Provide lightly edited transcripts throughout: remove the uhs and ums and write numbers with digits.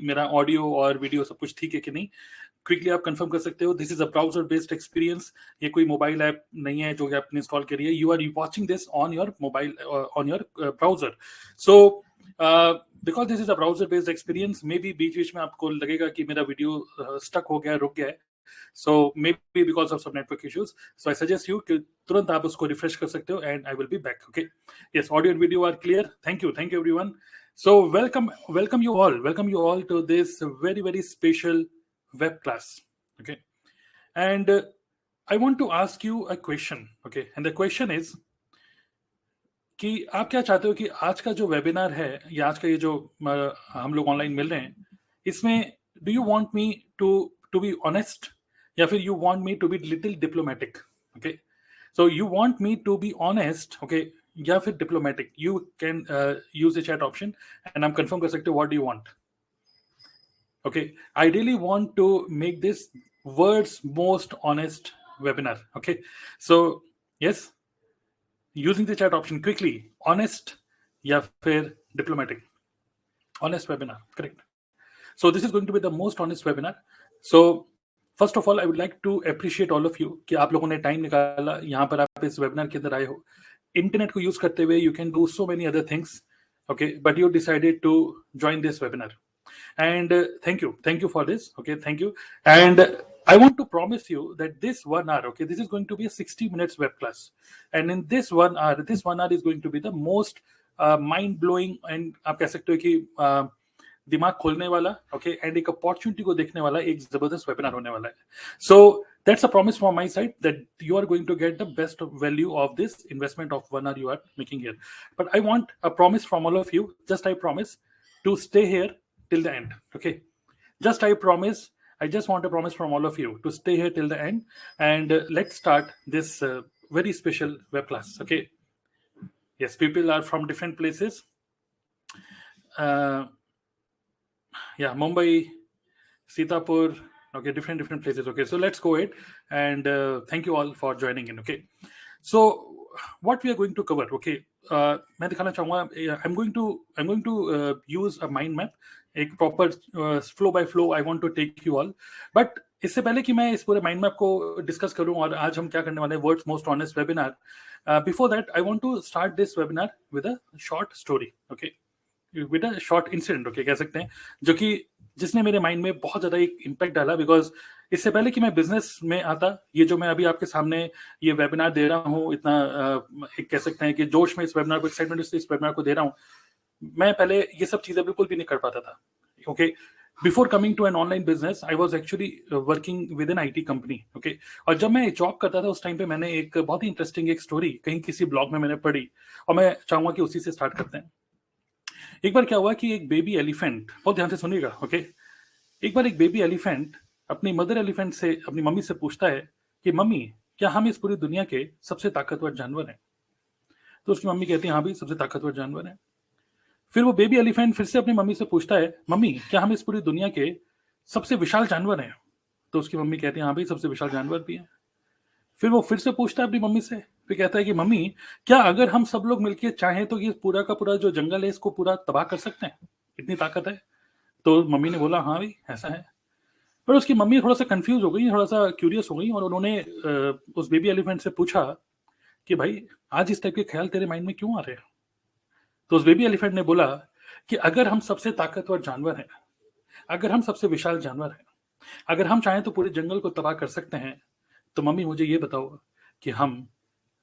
मेरा ऑडियो और वीडियो सब कुछ ठीक है कि नहीं, क्विकली आप कंफर्म कर सकते हो. This is a browser based experience. ये कोई मोबाइल ऐप नहीं है जो आपने इंस्टॉल करी है. You are watching this on your mobile, on your browser. So because this is a browser based experience, maybe बीच बीच में आपको लगेगा कि मेरा वीडियो स्टक हो गया, रुक गया है. So maybe because of some network issues, so I suggest you कि तुरंत आप उसको refresh कर सकते हो and I will be back. Okay, yes, audio and video are clear. Thank you everyone. So welcome you all to this very special web class. Okay, and I want to ask you a question. Okay, and the question is कि आप क्या चाहते हो कि आज का जो webinar है या आज का ये जो हम लोग ऑनलाइन मिल रहे हैं, इसमें do you want me to be honest या फिर you want me to be little diplomatic? Okay, so you want me to be honest, okay, या फिर diplomatic? You can use the chat option and आप confirm कर सकते हो what do you want. Okay, I really want to make this world's most honest webinar. Okay, so yes, using the chat option quickly, honest या फिर diplomatic. Honest webinar, correct. So this is going to be the most honest webinar. So first of all, I would like to appreciate all of you कि आप लोगों ने time निकाला, यहाँ पर आप इस वेबिनार के अंदर आए हो. इंटरनेट को यूज करते हुए you can do so many other things, okay, but you decided to join this webinar. And thank you for this. Okay, thank you. And I want to promise you that this 1 hour, okay, this is going to be a 60 minutes web class, and in this 1 hour is going to be the most mind blowing and आप कह सकते हो कि दिमाग खोलने वाला, okay, and एक opportunity को देखने वाला एक जबरदस्त webinar होने वाला है. So that's a promise from my side that you are going to get the best value of this investment of 1 hour you are making here. But I want a promise from all of you. Just I promise to stay here till the end. Okay, I just want a promise from all of you to stay here till the end, and let's start this very special web class. Okay, yes, people are from different places. Yeah, Mumbai, Sitapur, okay, different places. Okay, so let's go ahead and thank you all for joining in. Okay, so what we are going to cover, okay, मैं दिखाना चाहूँगा, I'm going to use a mind map, एक proper flow by flow I want to take you all. But इससे पहले कि मैं इस पूरे माइंड मैप को डिस्कस करूं और आज हम क्या करने वाले हैं, world's most honest webinar, before that I want to start this webinar with a short story. Okay, with a short incident, okay, कह सकते हैं, जो कि जिसने मेरे माइंड में बहुत ज्यादा एक इम्पैक्ट डाला. बिकॉज इससे पहले कि मैं बिजनेस में आता, ये जो मैं अभी आपके सामने ये वेबिनार दे रहा हूँ, इतना एक कह सकते हैं कि जोश में इस वेबिनार को, एक्साइटमेंट से इस वेबिनार को दे रहा हूँ, मैं पहले ये सब चीजें बिल्कुल भी नहीं कर पाता था. Okay, before coming to an online business I was actually working with an IT company. Okay, और जब मैं जॉब करता था उस टाइम पे मैंने एक बहुत ही इंटरेस्टिंग एक स्टोरी कहीं किसी ब्लॉग में मैंने पढ़ी, और मैं चाहूंगा कि उसी से स्टार्ट करते हैं. एक बार क्या हुआ कि एक बेबी एलिफेंट, बहुत ध्यान से सुनिएगा, ओके, एक बार एक बेबी एलिफेंट अपनी मदर एलिफेंट से, अपनी मम्मी से पूछता है कि मम्मी, क्या हम इस पूरी दुनिया के सबसे ताकतवर जानवर हैं? तो उसकी मम्मी कहती है हाँ भाई, सबसे ताकतवर जानवर है. फिर वो बेबी एलिफेंट फिर से अपनी मम्मी से पूछता है, मम्मी, क्या हम इस पूरी दुनिया के सबसे विशाल जानवर हैं? तो उसकी मम्मी कहती है हाँ भाई, सबसे विशाल जानवर भी है. फिर वो फिर से पूछता है अपनी मम्मी से, फिर कहता है कि मम्मी, क्या अगर हम सब लोग मिलकर चाहें तो ये पूरा का पूरा जो जंगल है इसको पूरा तबाह कर सकते हैं? इतनी ताकत है. तो मम्मी ने बोला हाँ भाई, ऐसा है. पर उसकी मम्मी थोड़ा सा कंफ्यूज हो गई, थोड़ा सा क्यूरियस हो गई, और उन्होंने उस बेबी एलिफेंट से पूछा कि भाई, आज इस टाइप के ख्याल तेरे माइंड में क्यों आ रहे हैं? तो उस बेबी एलिफेंट ने बोला कि अगर हम सबसे ताकतवर जानवर हैं, अगर हम सबसे विशाल जानवर हैं, अगर हम चाहें तो पूरे जंगल को तबाह कर सकते हैं, तो मम्मी मुझे ये बताओ कि हम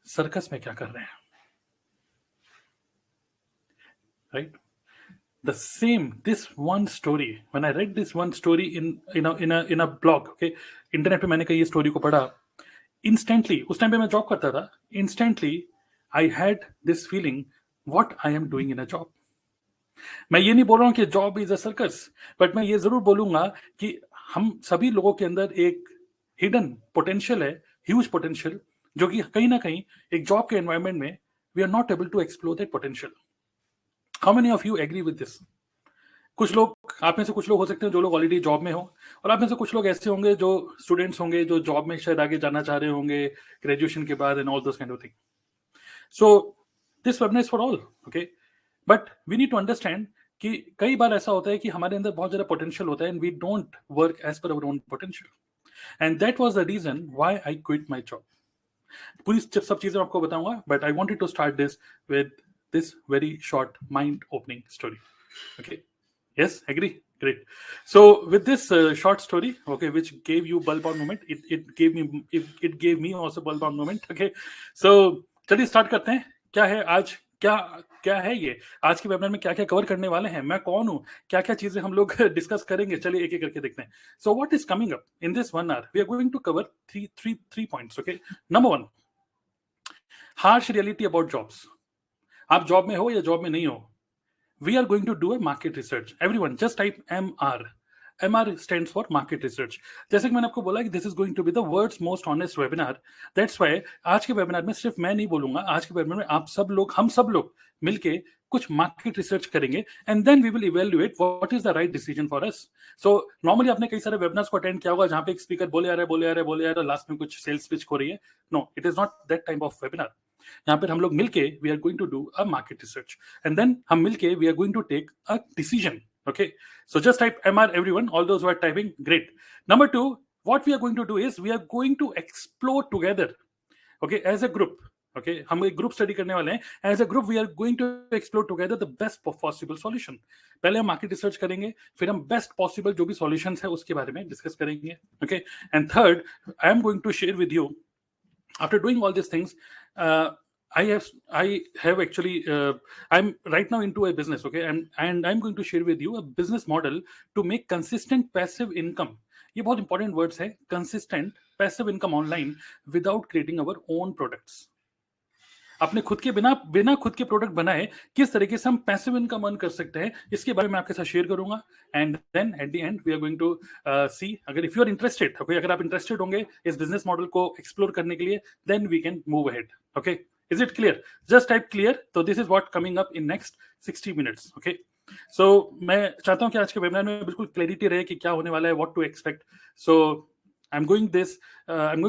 सर्कस में क्या कर रहे हैं? Right? The same, this one story, when I read this one story in a blog, okay, internet पे मैंने कहीं ये स्टोरी को पढ़ा, instantly, उस टाइम पे मैं जॉब करता था, instantly I had this feeling what I am doing in a job. मैं ये नहीं बोल रहा हूँ कि job is a circus, but मैं ये जरूर बोलूंगा कि हम सभी लोगों के अंदर एक हिडन पोटेंशियल है, ह्यूज पोटेंशियल, जो कि कहीं ना कहीं एक जॉब के एनवायरनमेंट में we are not able to explore that potential. How many of you agree with this? कुछ लोग, आप में से कुछ लोग हो सकते हैं जो लोग ऑलरेडी जॉब में हो, और आप में से कुछ लोग ऐसे होंगे जो स्टूडेंट्स होंगे, जो जॉब में शायद आगे जाना चाह रहे होंगे ग्रेजुएशन के बाद, and all those kind of thing. So this webinar is for all, okay, but we need to understand कि कई बार ऐसा होता है कि हमारे अंदर बहुत ज्यादा पोटेंशियल होता है and we don't work as per our own potential, and that was the reason why I quit my job. पूरी सब चीजें आपको बताऊंगा, but I wanted to start this with this very short mind opening story. Okay, yes, agree, great. So with this short story, okay, which gave you bulb on moment, it gave me also bulb on moment. Okay, so चलिए start करते हैं। क्या है आज, क्या क्या है ये आज के वेबिनार में, क्या क्या कवर करने वाले हैं, मैं कौन हूं, क्या क्या चीजें हम लोग डिस्कस करेंगे, चलिए एक एक करके देखते हैं। So what is coming up in this 1 hour, we are going to cover three points. Okay, number 1, harsh reality about jobs. आप जॉब में हो या जॉब में नहीं हो, we are going to do a market research. Everyone just type MR. MR stands for market research. जैसे कि मैंने आपको बोला कि this is going to be the world's most honest webinar. That's why आज के वेबिनार में सिर्फ मैं नहीं बोलूंगा, आज के वेबिनार में आप सब लोग, हम सब लोग मिलके कुछ मार्केट रिसर्च करेंगे and then we will evaluate what is the right decision for us. So normally आपने कई सारे वेबिनार्स को अटेंड किया होगा जहां पे एक स्पीकर बोले आ रहा है, लास्ट में कुछ सेल्स पिच हो रही है। No, it is not that type of webinar. यहाँ पर हम लोग मिलके we are going to do a market research and then हम मिलके we are going to take a decision. Okay, so just type MR, everyone, all those who are typing, great. Number 2, what we are going to do is we are going to explore together, okay, as a group. Okay, हम एक group study करने वाले हैं। As a group we are going to explore together the best possible solution. पहले हम market research करेंगे, फिर हम बेस्ट पॉसिबल जो भी सॉल्यूशंस है उसके बारे में डिस्कस करेंगे। Okay, and third, I am going to share with you, after doing all these things, I have actually I'm right now into a business, okay, and I'm going to share with you a business model to make consistent passive income. ये बहुत important words है, consistent passive income online without creating our own products. अपने खुद के बिना खुद के product बनाए किस तरीके से हम पैसिव इनकम अर्न कर सकते हैं, इसके बारे में आपके साथ शेयर करूंगा। And then at the end we are going to see, अगर if you are interested, okay, अगर आप इंटरेस्टेड होंगे इस बिजनेस मॉडल को एक्सप्लोर करने के लिए, then we can move ahead. Okay, is it clear? Just type clear. तो this is what coming up in next 60 minutes. Okay, so मैं चाहता हूं कि आज के वेबिनार में बिल्कुल क्लैरिटी रहे कि क्या होने वाला है, what to expect. So I'm going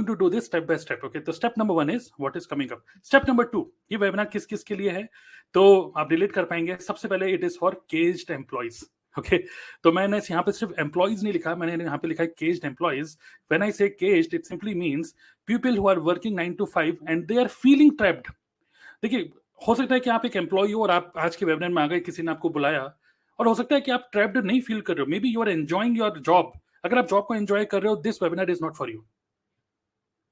to do this step by step. Okay, तो step number 1 is what is coming up. Step number 2, ये वेबिनार किस किस के लिए है तो आप रिलेट कर पाएंगे। सबसे पहले it is for caged employees. Okay, तो मैंने यहाँ पे सिर्फ employees नहीं लिखा, मैंने यहाँ पे लिखा है caged employees. When I say caged, it simply means people who are working 9 to 5 and they are feeling trapped. देखिए, हो सकता है कि आप एक एम्प्लॉय हो और आप आज के वेबिनार में आ गए, किसी ने आपको बुलाया, और हो सकता है कि आप ट्रैप्ड नहीं फील कर रहे हो। Maybe you are enjoying your job. अगर आप जॉब को एंजॉय कर रहे हो, this webinar is not for you.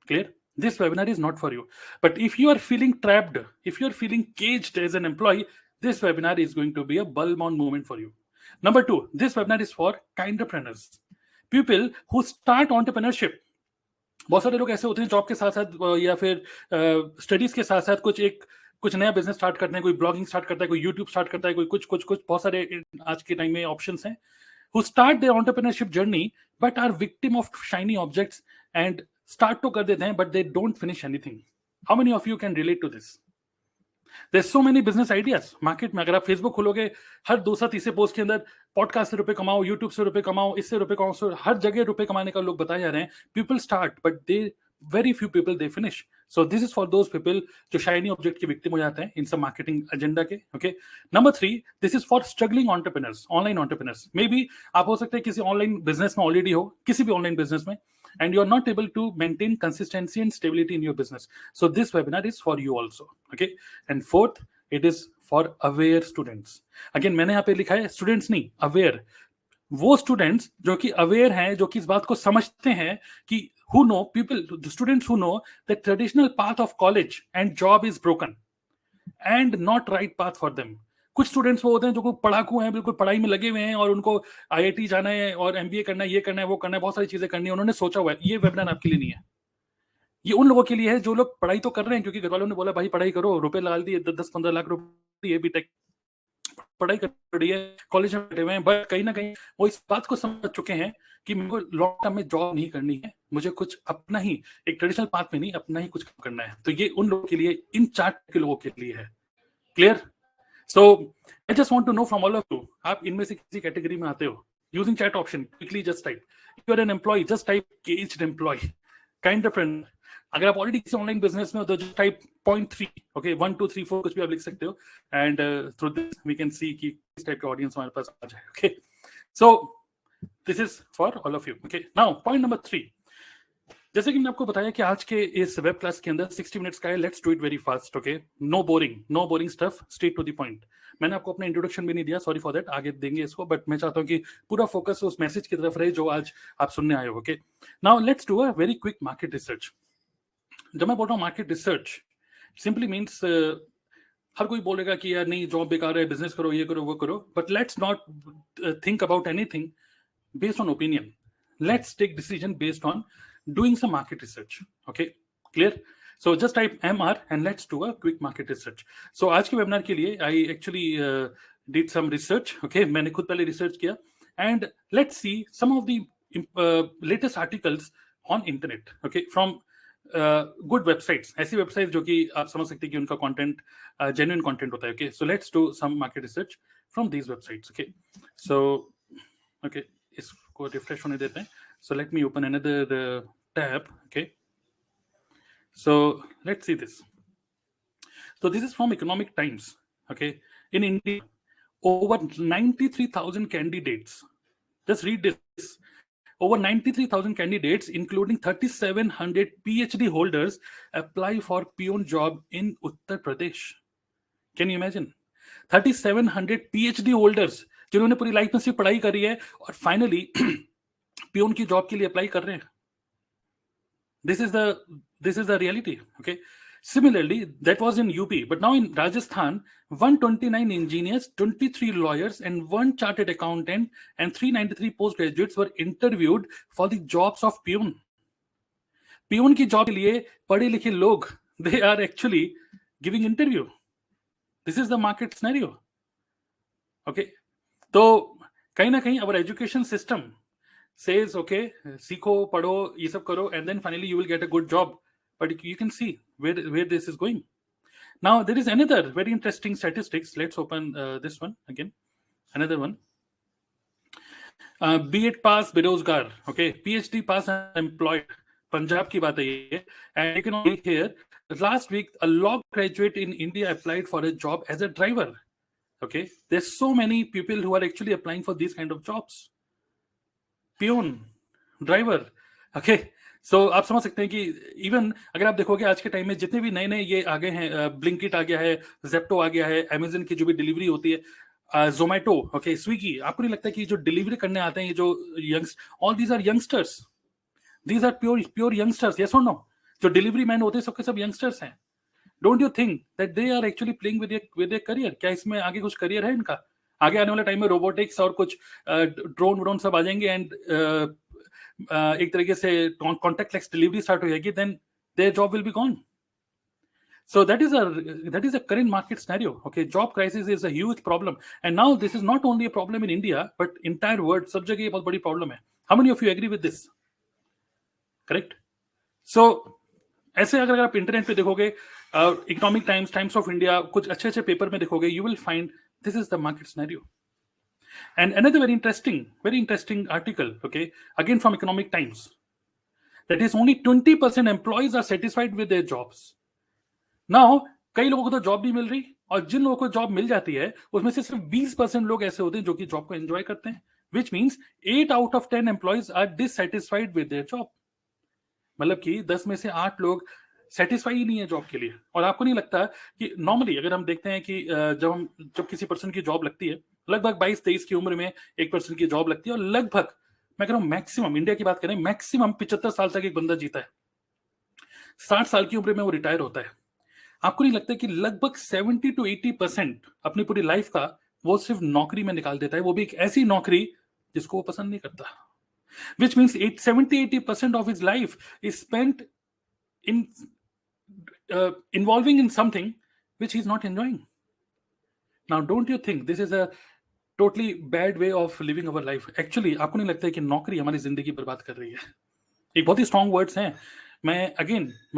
Clear? This webinar is not for you. But if you are feeling trapped, if you are feeling caged as an employee, this webinar is going to be a bulb on moment for you. Number 2, this webinar is for kindpreneurs, people who start entrepreneurship. बहुत सारे लोग ऐसे होते हैं job के साथ साथ या फिर स्टडीज के साथ साथ कुछ नया बिजनेस स्टार्ट करते हैं, कोई ब्लॉगिंग स्टार्ट करता है, कोई यूट्यूब स्टार्ट करता है, कोई कुछ बहुत सारे आज के टाइम में ऑप्शंस हैं। Who start their entrepreneurship journey but are victim of shiny objects and start तो कर देते हैं but they don't finish anything. How many of you can relate to this? There's so many business ideas market में। अगर आप Facebook खोलोगे, हर दूसरा तीसरे पोस्ट के अंदर पॉडकास्ट से रुपए कमाओ, यूट्यूब से रुपए कमाओ, इससे रुपए कमाओ, हर जगह रुपए कमाने का लोग बताए जा रहे हैं। People start but they very few people they finish. So this is for those people जो shiny object के victim हो जाते हैं इन सब marketing agenda के। Okay, number 3, this is for struggling entrepreneurs, online entrepreneurs. Maybe आप हो सकते हैं किसी online business में already हो, किसी भी online business में, and you are not able to maintain consistency and stability in your business. So this webinar is for you also. Okay, and 4th, it is for aware students. Again मैंने यहाँ पे लिखा है students नहीं, aware. वो students जो कि aware हैं, जो कि इस बात को समझते हैं कि who know people, the students who know the traditional path of college and job is broken and not right path for them. कुछ स्टूडेंट्स वो होते हैं जो पढ़ाकू हैं, बिल्कुल पढ़ाई में लगे हुए हैं और उनको IIT जाना है और MBA करना है, ये करना है, वो करना है, बहुत सारी चीजें करनी है, उन्होंने सोचा हुआ है। ये वेबिनार आपके लिए नहीं है, ये उन लोगों के लिए है जो लोग पढ़ाई तो कर रहे हैं क्योंकि घर वालों ने बोला भाई पढ़ाई करो, रुपए लगा दिए 10-15 लाख रुपए, बीटेक पढ़ाई कर रही है, कॉलेज में बैठे हुए हैं, बट कहीं ना कहीं वो इस बात को समझ चुके हैं कि मुझे लॉन्ग टर्म में जॉब नहीं करनी है, मुझे कुछ अपना ही एक ट्रेडिशनल पाथ में नहीं, अपना ही कुछ करना है। तो ये उन लोगों के लिए, इन 4 के लोगों के लिए है। Clear? So I just want to know from all of you, आप इनमें से किसी कैटेगरी में आते हो? Using chat option, quickly just type if you are an employee, just type केज्ड एम्प्लॉय, काइंडप्रेन्योर। अगर आप ऑलरेडी किसी ऑनलाइन बिजनेस में हो तो जस्ट टाइप 0.3, okay, 1 2 3 4 कुछ भी आप लिख सकते हो, and through this we can see कि किस टाइप के ऑडियंस हमारे पास आ जाए. Okay, so this is for all of you. Okay, now point number 3. जैसे कि मैंने आपको बताया कि आज के इस वेब क्लास के अंदर 60 मिनट्स का है. Let's do it very fast. Okay, no boring stuff, straight to the point. मैंने आपको अपना इंट्रोडक्शन भी नहीं दिया, सॉरी फॉर दैट, आगे देंगे इसको, बट मैं चाहता हूं कि पूरा फोकस उस मैसेज की तरफ रहे जो आज आप सुनने आए हो. Okay, now let's do a very quick market research. जब मैं बोल रहा हूँ मार्केट रिसर्च, सिंपली मीन्स हर कोई बोलेगा कि यार नहीं, जॉब बेकार है, बिजनेस करो, ये करो, वो करो, but let's not think about anything based on opinion. Let's take decision based on doing some market research. Okay, clear? So just type MR and let's do a quick market research. So आज के webinar के लिए I actually did some research. Okay, मैंने खुद पहले research किया, and let's see some of the latest articles on internet. Okay, from good websites. ऐसी websites जो कि आप समझ सकते हैं कि उनका content genuine content होता है. Okay, so let's do some market research from these websites. Okay, so okay, इसको रिफ्रेश होने देते हैं. So let me open another tab. Okay, so let's see this. So this is from Economic Times. Okay, in India, over 93,000 candidates. Just read this. Over 93,000 candidates, including 3,700 PhD holders, apply for peon job in Uttar Pradesh. Can you imagine? 3,700 PhD holders जिन्होंने पूरी life में सिर्फ पढ़ाई करी है और finally peon की job के लिए अप्लाई कर रहे हैं. This is the reality. Okay, similarly that was in UP, but now in Rajasthan 129 engineers, 23 lawyers and 1 chartered accountant and 393 postgraduates were interviewed for the jobs of peon. Peon की job के लिए पढ़े लिखे लोग, they are actually giving interview. This is the market scenario. Okay, तो कहीं ना कहीं our education system says okay, सीखो, पढ़ो, ये सब करो, and then finally you will get a good job, but you can see where this is going. Now there is another very interesting statistics. Let's open this one again, another one. B.Ed pass बेरोजगार, okay, PhD pass employed, Punjab की बात है ये, and you can only hear last week a law graduate in India applied for a job as a driver. Okay, there's so many people who are actually applying for these kind of jobs. Peon, driver. Okay, so आप समझ सकते हैं कि even अगर आप देखोगे आज के टाइम में जितने भी नए नए ये आ गए हैं, ब्लिंकिट आ गया है, जेप्टो आ गया है, अमेजन की जो भी डिलीवरी होती है, जोमेटो, ओके, स्विगी, आपको नहीं लगता कि जो डिलीवरी करने आते हैं ये जो all these are youngsters, these are pure youngsters, yes और नो? जो डिलीवरी मैन होते हैं सबके सब यंगस्टर्स हैं. Don't you think that they are actually playing with their career? क्या इसमें आगे कुछ करियर है इनका? आगे आने वाले टाइम में रोबोटिक्स और कुछ ड्रोन सब आ जाएंगे एंड एक तरीके से कॉन्टैक्टलेस डिलीवरी स्टार्ट हो जाएगी, then their job will be gone. So that is a current market scenario. Okay, job crisis is a huge problem, and now this is not only a problem in India but entire world. सब जगह ये बहुत बड़ी problem है. How many of you agree with this? Correct? So ऐसे अगर आप internet पे देखोगे, इकोनॉमिक टाइम्स ऑफ इंडिया, कुछ अच्छे पेपर में देखोगे, you will find this is the market scenario. And another very interesting article, okay, again from Economic Times, that is only 20% employees are satisfied with their jobs. Now कई लोगों को तो job नहीं मिल रही, और जिन लोगों को जॉब मिल जाती है उसमें से सिर्फ 20% लोग ऐसे होते हैं जो कि जॉब को एंजॉय करते हैं, which means 8 out of 10 employees are dissatisfied with their job. मतलब कि 10 में से 8 लोग सेटिस्फाई ही नहीं है जॉब के लिए. और आपको नहीं लगता कि नॉर्मली अगर हम देखते हैं कि जब किसी पर्सन की जॉब लगती है, लगभग 22-23 की उम्र में एक पर्सन की जॉब लगती है, और लगभग मैं कह रहा हूं मैक्सिमम, इंडिया की बात करें, मैक्सिमम 75 साल तक एक बंदा जीता है. 60 साल की उम्र में वो रिटायर होता है. आपको नहीं लगता कि लगभग 70 to 80% अपनी पूरी लाइफ का वो सिर्फ नौकरी में निकाल देता है, वो भी एक ऐसी नौकरी जिसको वो पसंद नहीं करता. Which means 70-80% of his life is spent in involving in something which he's not enjoying. Now, don't you think this is a totally bad way of living our life? Actually, आपको नहीं लगता है कि नौकरी हमारी जिंदगी बर्बाद कर रही है? एक बहुत ही स्ट्रॉन्ग वर्ड्स हैं. मैं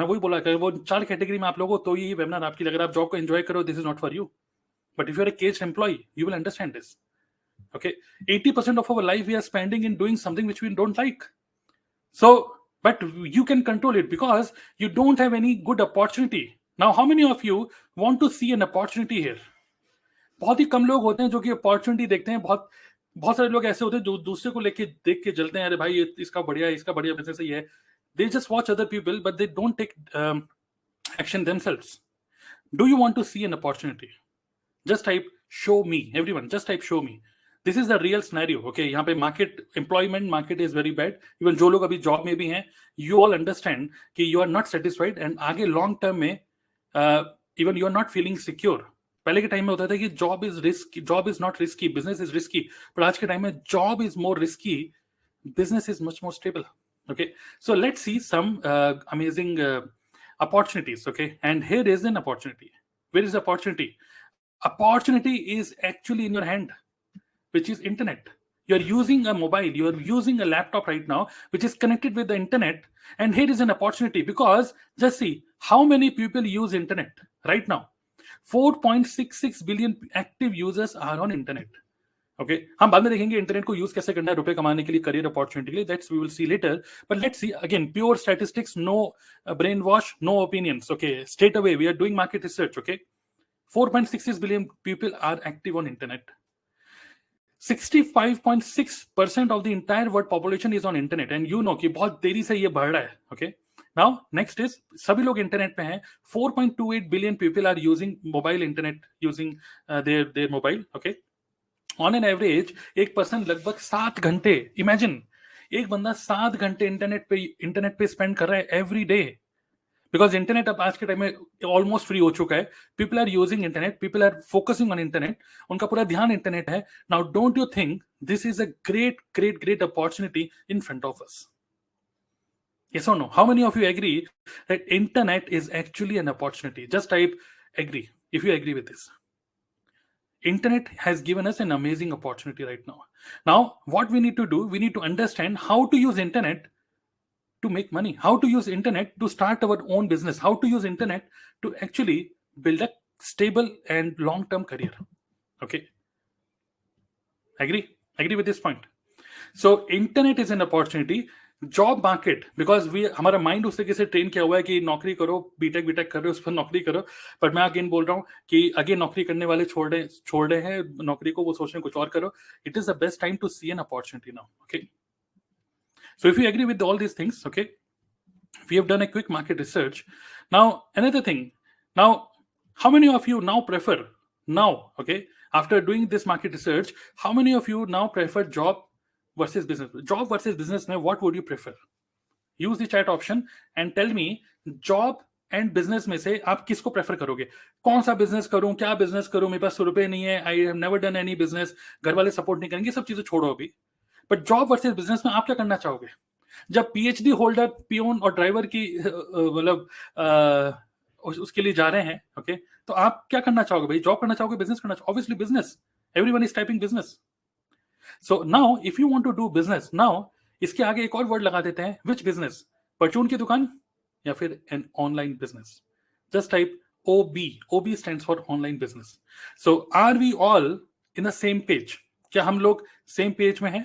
वही बोला कि वो 4 कैटेगरी में आप लोगों, तो ये वेबिनार आपकी, अगर आप जॉब को एंजॉय करो, this is not for you. But if you are a caged employee, you will understand this. Okay, 80% of our life we are spending in doing something which we don't like. So, but you can control it because you don't have any good opportunity Now how many of you want to see an opportunity here? बहुत ही कम लोग होते हैं जो कि opportunity देखते हैं. बहुत बहुत सारे लोग ऐसे होते हैं जो दूसरे को लेके देख के जलते हैं, अरे भाई ये इसका बढ़िया बिजनेस है ये. They just watch other people but they don't take action themselves. Do you want to see an opportunity? Just type show me. Everyone just type show me. This is the real scenario. Okay, यहाँ पे employment market is very bad. Even जो लोग अभी job में भी हैं, you all understand कि you are not satisfied and आगे long term में even you are not feeling secure. पहले के टाइम में होता था कि job is not risky, business is risky, पर आज के टाइम में job is more risky, business is much more stable. Okay, so let's see some amazing opportunities. Okay, and here is an opportunity. Where is opportunity? Opportunity is actually in your hand, which is internet. You're using a mobile, you're using a laptop right now, which is connected with the internet. And here is an opportunity, because just see how many people use internet right now. 4.66 billion active users are on internet. Okay, हम बाद में देखेंगे internet को use कैसे करना है रुपए कमाने के लिए, करियर अपॉर्चुनिटी के लिए. That's we will see later. But let's see again pure statistics, no brain wash, no opinions. Okay, straight away we are doing market research. Okay, 4.66 billion people are active on internet. 65.6% of the entire world population is on internet. And you know कि बहुत देरी से ये बढ़ रहा है. Okay, now next is सभी लोग इंटरनेट पे हैं. 4.28 billion people are using mobile internet, using their mobile. Okay, on an average एक पर्सन लगभग 7 घंटे, इमेजिन एक बंदा 7 घंटे इंटरनेट पे स्पेंड कर रहा है एवरी डे. बिकॉज इंटरनेट अब आज के टाइम में ऑलमोस्ट फ्री हो चुका है. People are using internet, people are focusing on internet, उनका पूरा ध्यान इंटरनेट है. Now don't you think this is a great great great opportunity in front of us? Yes or no? How many of you agree that internet is actually an opportunity? Just type agree if you agree with this. Internet has given us an amazing opportunity right now. Now, what we need to do, we need to understand how to use internet to make money, how to use internet to start our own business, how to use internet to actually build a stable and long-term career. Okay, agree with this point? So internet is an opportunity. Job market, because हमारा mind उस तरीके से train किया हुआ है कि नौकरी करो, बीटेक कर रहे हो, उस पर नौकरी करो. पर मैं अगेन बोल रहा हूँ कि अगेन नौकरी करने वाले छोड़ रहे हैं नौकरी को, वो सोच रहे हैं कुछ और करो. It is the best time to see an opportunity now. Okay, so if you agree with all these things, okay, we have done a quick market research. Now another thing, now how many of you now prefer now, okay, after doing this market research, how many of you now prefer job versus business? Job versus business में what would you prefer? Use the chat option and tell me job and business में से आप किसको prefer करोगे? कौन सा business करूं, क्या बिजनेस करूं, मेरे पास रुपए नहीं है, I have never done any business, घर वाले सपोर्ट नहीं करेंगे, सब चीजें छोड़ो अभी. बट जॉब वर्सेस बिजनेस में आप क्या करना चाहोगे? जब पीएचडी होल्डर, पियोन और ड्राइवर की मतलब उसके लिए जा रहे हैं, ओके, तो आप क्या करना चाहोगे भाई? जॉब करना चाहोगे, बिजनेस करना चाहोगे? Obviously business. Everyone is typing business. So now if you want to do business, now इसके आगे एक और वर्ड लगा देते हैं, which business? परचून की दुकान या फिर an online business? Just type OB. OB stands for online business. So are we all in the same page? क्या हम लोग same page में हैं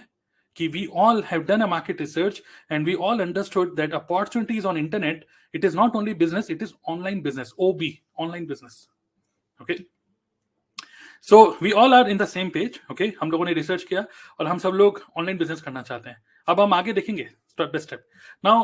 कि we all have done a market research and we all understood that opportunities on internet, it is not only business, it is online business. OB, online business. Okay. So we all are in the same page. Okay, हम लोगों ने research किया और हम सब लोग online business करना चाहते हैं. अब हम आगे देखेंगे स्टेप बाय स्टेप. नाउ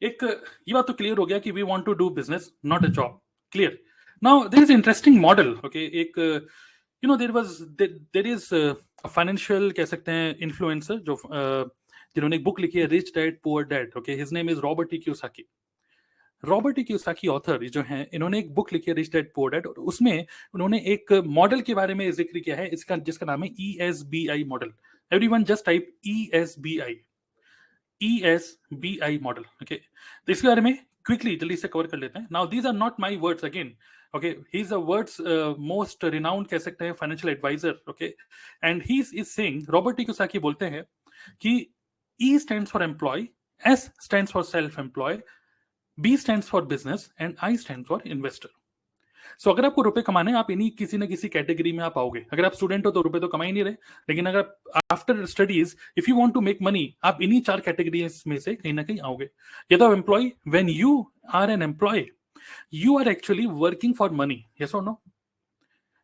एक ये बात तो क्लियर हो गया कि we want to do business, not a job. Clear? Now there is interesting model. Okay, एक you know there is a financial कह सकते हैं इन्फ्लुएंसर जो जिन्होंने एक बुक लिखी है, rich dad poor dad. Okay, his name is Robert T Kiyosaki. Robert T Kiyosaki author जो हैं, इन्होंने एक बुक लिखी है रिच डैड पुअर डैड, और उसमें उन्होंने एक मॉडल के बारे में जिक्र किया है, इसका जिसका नाम है ESBI model. Everyone just type ESBI model. Okay, तो इसके बारे में क्विकली जल्दी से कवर कर लेते हैं. Now these are not my words again. Okay, he is a world's most renowned कह सकते हैं financial advisor. Okay, and he is saying, Robert T Kiyosaki बोलते हैं कि E stands for employee, S stands for self employed, B stands for business and I stands for investor. So अगर आपको रुपए कमाने हैं, आप इन्हीं किसी न किसी कैटेगरी में आप आओगे. अगर आप स्टूडेंट हो तो रुपए तो कमा ही नहीं रहे, लेकिन अगर after studies if you want to make money, आप इन्हीं 4 कैटेगरीज में से कहीं ना कहीं आओगे. या तो employee, when you are an employee, you are actually working for money, yes और नो?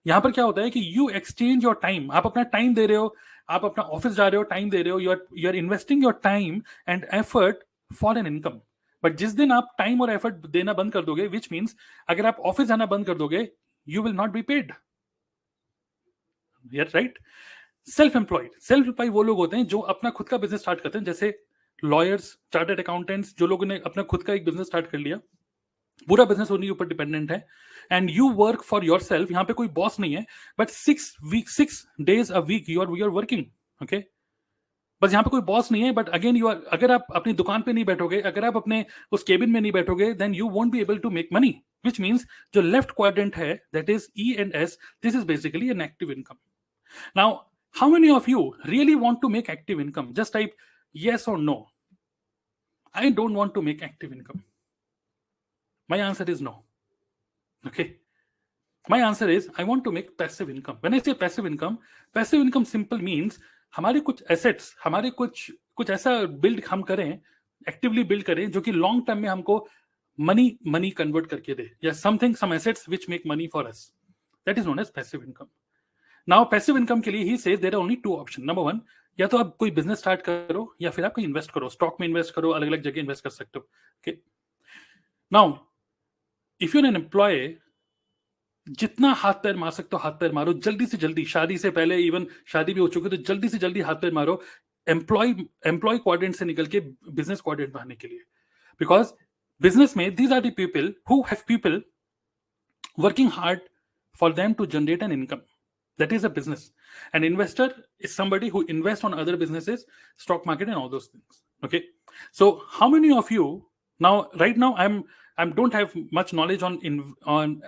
यहां पर क्या होता है कि यू एक्सचेंज योर टाइम, आप अपना टाइम दे रहे हो, आप अपना ऑफिस जा रहे हो, टाइम दे रहे हो, you are investing your time and effort for an income. But जिस दिन आप टाइम और एफर्ट देना बंद कर दोगे, विच मीन्स अगर आप ऑफिस जाना बंद कर दोगे, you will not be paid, right? Self employed वो लोग होते हैं जो अपना खुद का बिजनेस स्टार्ट करते हैं, जैसे लॉयर्स, चार्टर्ड अकाउंटेंट्स, जो लोगों ने अपना खुद का एक बिजनेस स्टार्ट कर लिया, पूरा बिजनेस उन्हीं के ऊपर डिपेंडेंट है, and you work for your self. यहाँ पे कोई बॉस नहीं है, but 6 days a week you are working, okay? बस यहाँ पे कोई बॉस नहीं है, बट अगेन यू आर, अगर आप अपनी दुकान पे नहीं बैठोगे, अगर आप अपने उस केबिन में नहीं बैठोगे, then you won't be able to make money, which means जो लेफ्ट क्वाड्रेंट है, that is E and S, this is basically an active income. Now how many of you really want to make active income? Just type yes or no. I don't want to make active income. My answer is no. Okay. My answer is I want to make passive income. When I say passive income simple means हमारे कुछ assets, हमारे कुछ ऐसा build हम करें, actively build करें, जो कि long term में हमको money convert करके दे, या some assets which make money for us. That is known as passive income. Now passive income के लिए he says there are only two options. Number one, या तो आप कोई बिजनेस स्टार्ट करो, या फिर आप कोई इन्वेस्ट करो, स्टॉक में इन्वेस्ट करो, अलग अलग जगह इन्वेस्ट कर सकते हो, okay? Now if you an employee, जितना हाथ पैर मार सकते हो हाथ पैर मारो, जल्दी से जल्दी, शादी से पहले, इवन शादी भी हो चुकी है तो जल्दी से जल्दी हाथ पैर मारो, एम्प्लॉय क्वाड्रेंट से निकल के बिजनेस क्वाड्रेंट में आने के लिए। बिकॉज बिजनेस में these are the people who have people working hard for them to generate an income. That is a business. An investor is somebody who invests on other businesses, stock market, and all those things. Okay. So, how many of you now? Right now, I don't have much knowledge on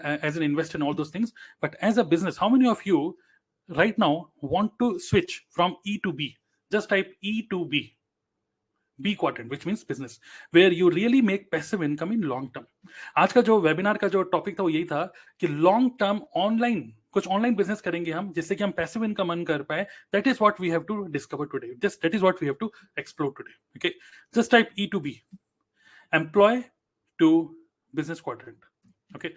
as an investor and all those things. But as a business, how many of you right now want to switch from E to B? Just type E to B. B quadrant, which means business, where you really make passive income in long term. आज का जो webinar का जो topic था वो यही था कि लॉन्ग टर्म कुछ ऑनलाइन बिजनेस करेंगे हम, जिससे कि हम पैसिव इनकम अर्न कर पाए. That is what we have to discover today. Just that is what we have to explore today. Okay, just type E to B, employee to business quadrant. Okay,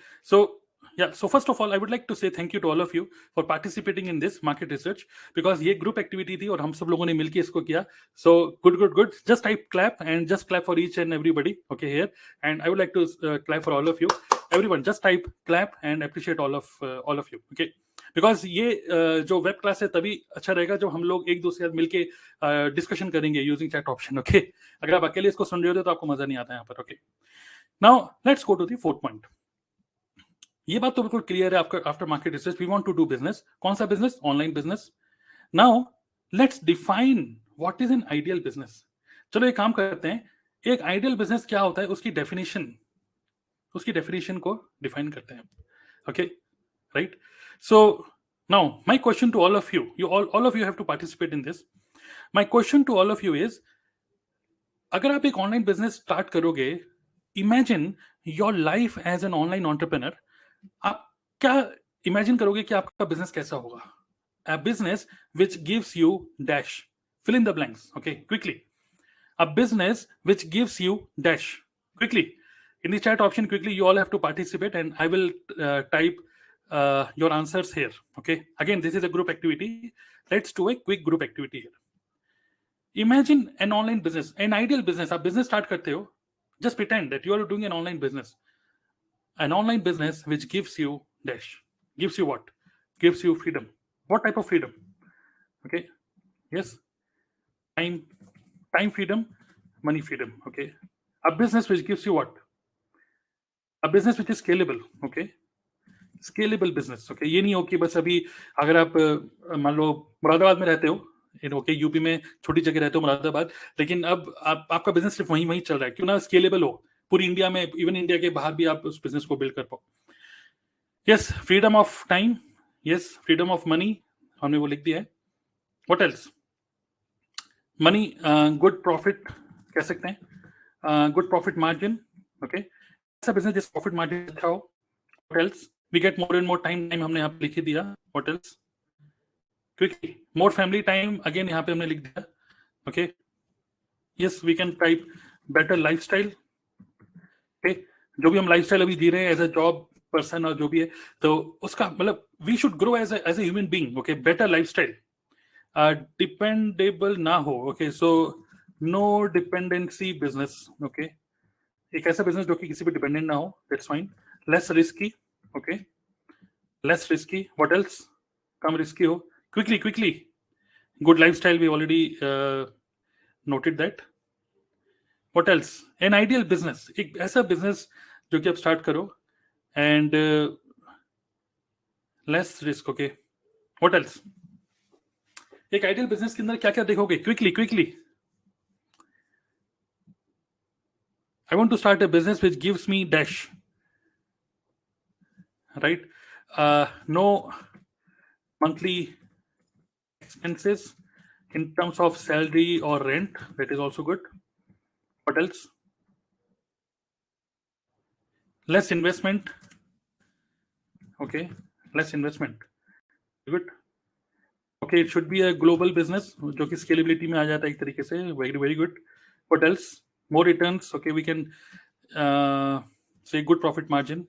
so first of all I would like to say thank you to all of you for participating in this market research, because ये group activity थी और हम सब लोगों ने मिलके इसको किया. So good, just type clap and just clap for each and everybody, okay, here. And I would like to clap for all of you. Everyone just type clap and appreciate all of you, okay, because ये जो web class है तभी अच्छा रहेगा जो हम लोग एक दूसरे के साथ मिलके डिस्कशन करेंगे यूजिंग चैट ऑप्शन. ओके, अगर आप अकेले इसको सुन रहे हो तो आपको मजा नहीं आता यहाँ पर. Okay, now let's go to the fourth point. ये बात तो बिल्कुल क्लियर है after market research we want to do business. कौन सा business? Online business. Now let's define what is an ideal business. चलो एक काम करते हैं, एक आइडियल बिजनेस क्या होता है उसकी डेफिनेशन को डिफाइन करते हैं. Okay, right. So now my question to all of you all of you have to participate in this. My question to all of you is, अगर आप एक ऑनलाइन बिजनेस स्टार्ट करोगे, imagine your life as an online entrepreneur. आप क्या imagine करोगे कि आपका business कैसा होगा? A business which gives you dash, fill in the blanks, okay, quickly. A business which gives you dash, quickly. In the chat option, quickly, you all have to participate and I will type your answers here, okay. Again, this is a group activity. Let's do a quick group activity here. Imagine an online business, an ideal business. आप business start करते हो, just pretend that you are doing an online business. An online business which gives you dash. Gives you what? Gives you freedom. What type of freedom? Okay. Yes. Time freedom, money freedom. Okay. A business which gives you what? A business which is scalable. Okay. Scalable business. Okay. ये नहीं हो कि बस अभी अगर आप मान लो मुरादाबाद में रहते हो, ओके, यूपी में छोटी जगह रहते हो मुरादाबाद, लेकिन अब आपका बिजनेस सिर्फ वहीं चल रहा है. क्यों ना स्केलेबल हो, पूरी इंडिया में, इवन इंडिया के बाहर भी आप उस बिजनेस को बिल्ड कर पाओ. Yes, freedom of time. Yes, freedom of money, हमने वो लिख दिया है. What else? Money, good profit कह सकते हैं, गुड प्रॉफिट मार्जिन. ओके, ऐसा बिजनेस जिस प्रॉफिट मार्जिन अच्छा हो. What else? We get more and more time हमने यहाँ पे लिख दिया. What else? Quickly, more family time, again यहाँ पे हमने लिख दिया. Okay, yes, we can type better lifestyle. Okay, जो भी हम लाइफस्टाइल अभी जी रहे हैं एज अ जॉब पर्सन और जो भी है, तो उसका मतलब we should grow as as a human being, okay, better lifestyle, dependable ना हो, okay, so no dependency business, okay, एक ऐसा बिजनेस जो कि किसी पे डिपेंडेंट ना हो, that's fine, less risky, okay, less risky, what else, कम रिस्की हो, quickly, good lifestyle, we already noted that, what else, an ideal business, एक ऐसा बिजनेस जो कि आप स्टार्ट करो and less risk, okay, what else, एक आइडियल बिजनेस के अंदर क्या क्या देखोगे, quickly, I want to start a business which gives me dash, right? No monthly expenses in terms of salary or rent, that is also good. What else? Less investment, okay, less investment, good, okay, it should be a global business जो कि scalability में आ जाता है एक तरीके से, very good. What else? More returns, okay, we can say good profit margin,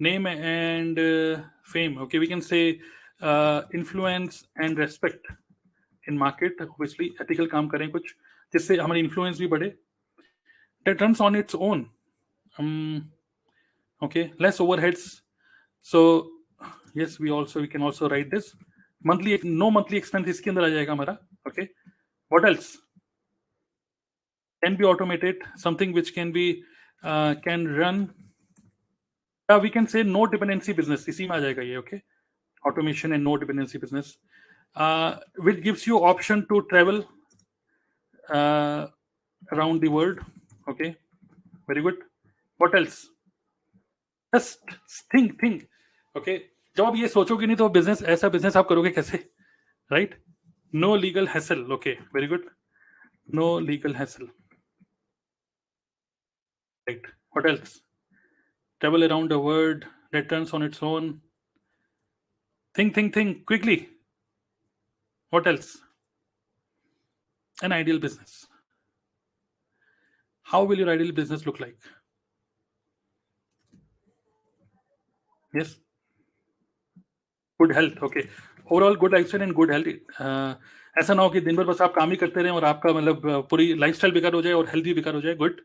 name and fame, okay, we can say influence and respect in market, obviously ethical काम करें कुछ जिससे हमारी influence भी बढ़े, that runs on its own, okay, less overheads, so yes, we can also write this, monthly, no monthly expense इसके अंदर आ जाएगा हमारा, okay, what else, can be automated, something which can be can run, we can say no dependency business, इसी में आ जाएगा ये, okay, automation and no dependency business, which gives you option to travel around the world, okay, very good, what else, just think, okay, जब आप ये सोचोगे नहीं तो बिजनेस, ऐसा बिजनेस आप करोगे कैसे, right, no legal hassle, okay, very good, no legal hassle, right, what else, travel around the world, returns on its own, think quickly, what else, an ideal business, how will your ideal business look like, yes, good health, okay, overall good lifestyle and good health, ऐसा ना हो कि दिन भर बस आप काम ही करते रहें और आपका मतलब पूरी लाइफस्टाइल बेकार हो जाए और हेल्थ भी बेकार हो जाए, good,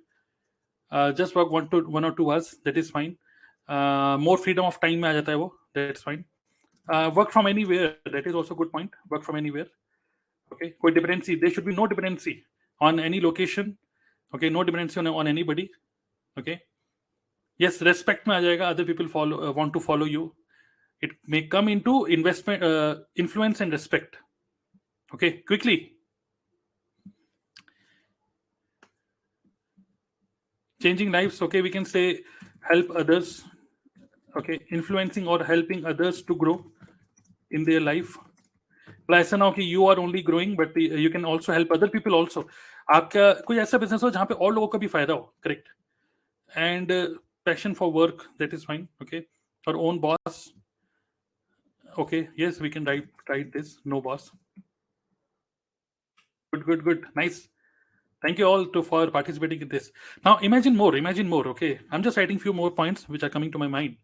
just work 1 or 2 hours, that is fine, more freedom of time में आ जाता है वो, that's fine, work from anywhere, that is also good point, work from anywhere, okay, कोई dependency, there should be no dependency on any location, okay, no dependency on anybody, okay, yes, respect में आ जाएगा, other people want to follow you, it may come into investment, influence and respect, okay, quickly, changing lives, okay, we can say help others, okay, influencing or helping others to grow in their life, ऐसा ना हो कि you are only growing but you can also help other people also, आपका कोई ऐसा business हो जहां पे और लोगों का भी फायदा हो, correct, and passion for work, that is fine, okay, our own boss, okay, yes, we can write this, no boss, good, nice, thank you all for participating in this. Now imagine more, okay, I'm just writing few more points which are coming to my mind.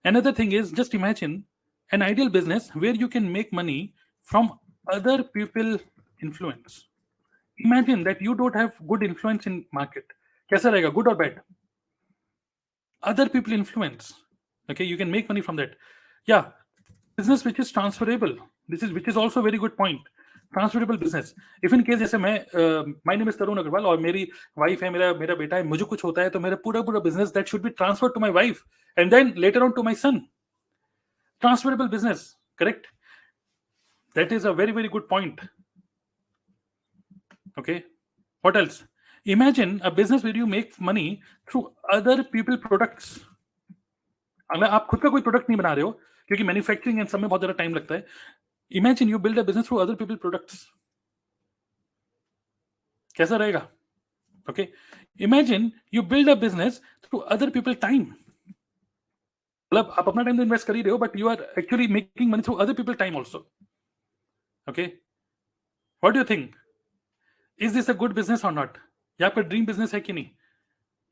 Another thing is, just imagine an ideal business where you can make money from other people influence. Imagine that you don't have good influence in market, कैसा रहेगा, good or bad, other people influence, okay, you can make money from that, yeah, business which is transferable, which is also very good point, transferable business, if in case जैसे मैं my name is तरुण अग्रवाल और मेरी wife है, मेरा बेटा है, मुझे कुछ होता है तो मेरा पूरा business that should be transfer to my wife and then later on to my son, transferable business, correct, that is a very good point, okay, what else, imagine a business where you make money through other people products, अगर आप खुद का कोई product नहीं बना रहे हो क्योंकि मैन्युफैक्चरिंग एंड सब में बहुत ज्यादा टाइम लगता है, imagine you build a business through other people products, कैसा रहेगा, okay, imagine you build a business through other people time, मतलब आप अपना टाइम तो इन्वेस्ट कर ही रहे हो but you are actually making money through other people time also, okay, what do you think, is this a good business or not, ये आपका ड्रीम बिजनेस है कि नहीं,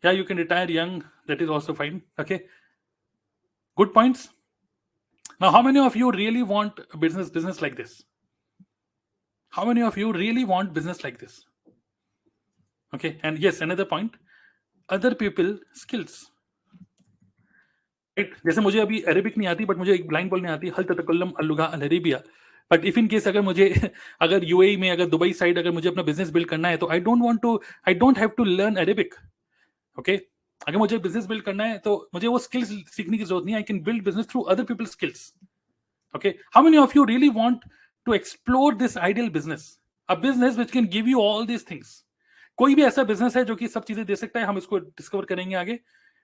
Yeah, you can retire young. That is also fine. Okay. Good points. Now, how many of you really want a business like this? How many of you really want business like this? Okay. And yes, another point, other people skills. Right? जैसे मुझे अभी Arabic नहीं आती, but मुझे एक line बोलनी आती है, हल ततकल्लम अल्लुगा अल अरेबिया. बट इफ इन केस अगर मुझे अगर यूएई में, अगर दुबई साइड अगर मुझे अपना बिजनेस बिल्ड करना है, तो I don't have to learn Arabic. Okay. अगर मुझे बिजनेस बिल्ड करना है तो मुझे वो स्किल्स सीखने की जरूरत नहीं. I can build business through other people skills. Okay. How many of you really want to explore this ideal business, a business which can give you all these things? कोई भी ऐसा बिजनेस है जो कि सब चीजें दे सकता है, हम इसको डिस्कवर करेंगे आगे.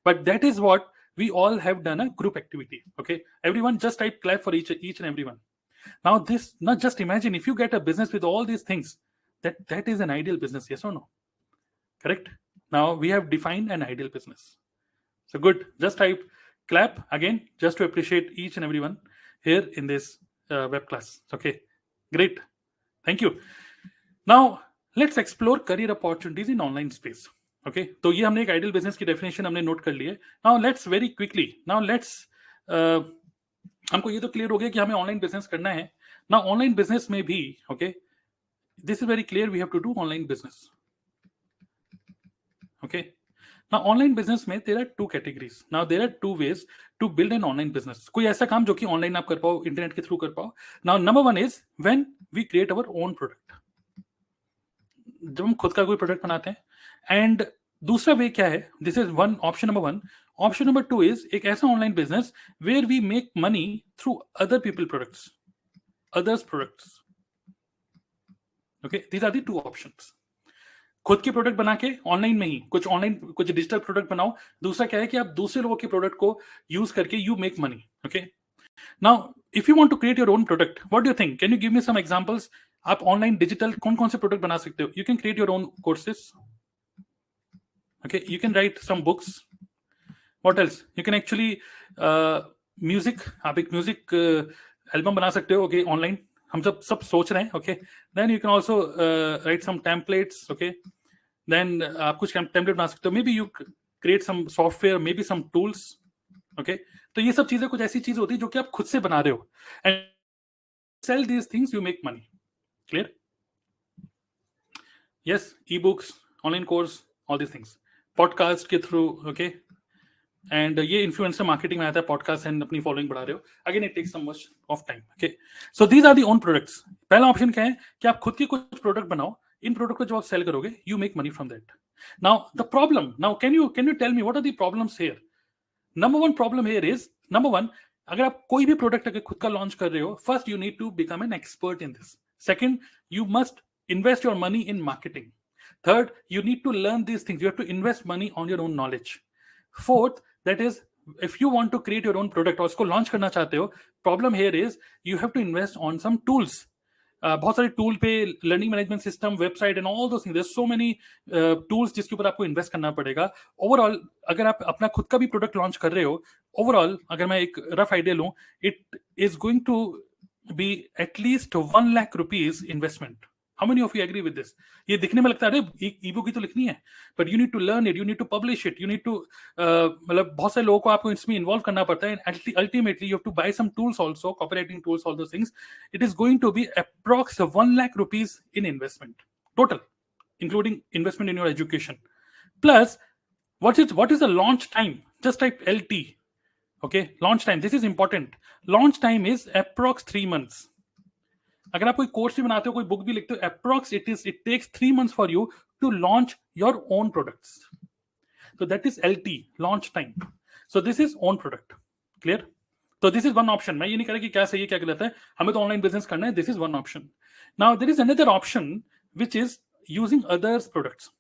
But that is what we all have done a group activity. Okay, everyone just type clap for each and everyone. Now this, not just imagine if you get a business with all these things, that is an ideal business. Yes or no? Correct. Now we have defined an ideal business. So good, just type clap again just to appreciate each and everyone here in this web class. Okay, great, thank you. Now let's explore career opportunities in online space. Okay, तो ये हमने एक ideal business की definition हमने note कर ली है. Now let's very quickly, now let's हमको ये तो क्लियर हो गया कि हमें ऑनलाइन बिजनेस करना है. नाउ ऑनलाइन बिजनेस में भी, okay, this is very clear, we have to do online business. Okay. Now online business में there are two categories. Now there are two ways to build an online business. कोई ऐसा काम जो कि online आप कर पाओ, इंटरनेट के थ्रू कर पाओ. Now number one is when we create our own product. जब हम खुद का कोई प्रोडक्ट बनाते हैं. एंड दूसरा वे क्या है? This is one, option number one. Option number two is एक ऐसा online business where we make money through other people products, others products. Okay, these are the two options. खुद के product बना के online में ही कुछ डिजिटल प्रोडक्ट बनाओ. दूसरा क्या है कि आप दूसरे लोगों के प्रोडक्ट को यूज करके you make money. Okay. Now if you want to create your own product, what do you think? Can you give me some examples? आप ऑनलाइन डिजिटल कौन कौन से प्रोडक्ट बना सकते हो? You can create your own courses. Okay, you can write some books. What else? You can actually music. आप एक music album बना सकते हो. Okay, ऑनलाइन हम सब सोच रहे हैं. Okay, then you can also write some templates. Okay, then आप कुछ template बना सकते हो. Maybe you create some software, maybe some tools. Okay, तो ये सब चीजें कुछ ऐसी चीज होती है जो कि आप खुद से बना रहे हो. And sell these things, you make money. Clear? Yes, e-books, online course, all these things. Podcast के थ्रू. ओके. एंड ये इन्फ्लुएंसर मार्केटिंग में आता है, पॉडकास्ट एंड अपनी फॉलोइंग बढ़ा रहे हो. Again it takes some much of time. Okay, so these are the own products. पहला ऑप्शन क्या है कि आप खुद के कुछ प्रोडक्ट बनाओ. इन प्रोडक्ट को जब आप सेल करोगे, you make money from that. Now the problem, now can you tell me what are the problems here? Number one problem here is, number one, अगर आप कोई भी प्रोडक्ट अगर खुद का लॉन्च कर रहे हो, first you need to become an expert in this. Second, you must invest your money in marketing. Third, you need to learn these things. You have to invest money on your own knowledge. Fourth, that is, if you want to create your own product और उसको launch करना चाहते हो, problem here is you have to invest on some tools. बहुत सारे tool पे, learning management system, website and all those things. There so many tools जिसके ऊपर आपको इन्वेस्ट करना पड़ेगा. ओवरऑल अगर आप अपना खुद का भी प्रोडक्ट लॉन्च कर रहे हो, ओवरऑल अगर मैं एक रफ आइडिया लूं, it is going to be at least 1 lakh rupees investment. How many of you agree with this? ये दिखने में लगता है अरे ई-बुक ही तो लिखनी है, but you need to learn it, you need to publish it, you need to मतलब बहुत सारे लोगों को आपको इसमें इन्वॉल्व करना पड़ता है. Ultimately you have to buy some tools also, copywriting tools, all those things. It is going to be approx 1 lakh rupees in investment total, including investment in your education. Plus, what is the launch time? Just type LT. Okay, launch time. This is important. Launch time is approx 3 months. अगर आप कोई course भी बनाते हो, कोई book भी लिखते हो, approx it takes 3 months for you to launch your own products. So that is LT, launch time. So this is own product. Clear? So this is one option. मैं ये नहीं कह रहा कि क्या सही है क्या गलत है, हमें तो ऑनलाइन बिजनेस करना है. This is one option. Now there is another option which is using others products.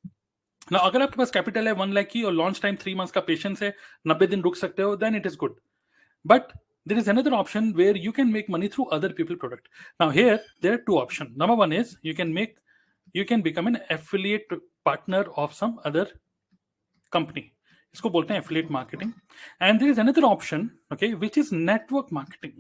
Now अगर आपके पास कैपिटल है 1 लाख की और लॉन्च टाइम 3 months का पेशेंस है, 90 दिन रुक सकते हो, then it is good. But there is another option where you can make money through other people product. Now here there are two options. Number one is you can become an affiliate partner of some other company. इसको बोलते हैं affiliate marketing. And there is another option, okay, which is network marketing.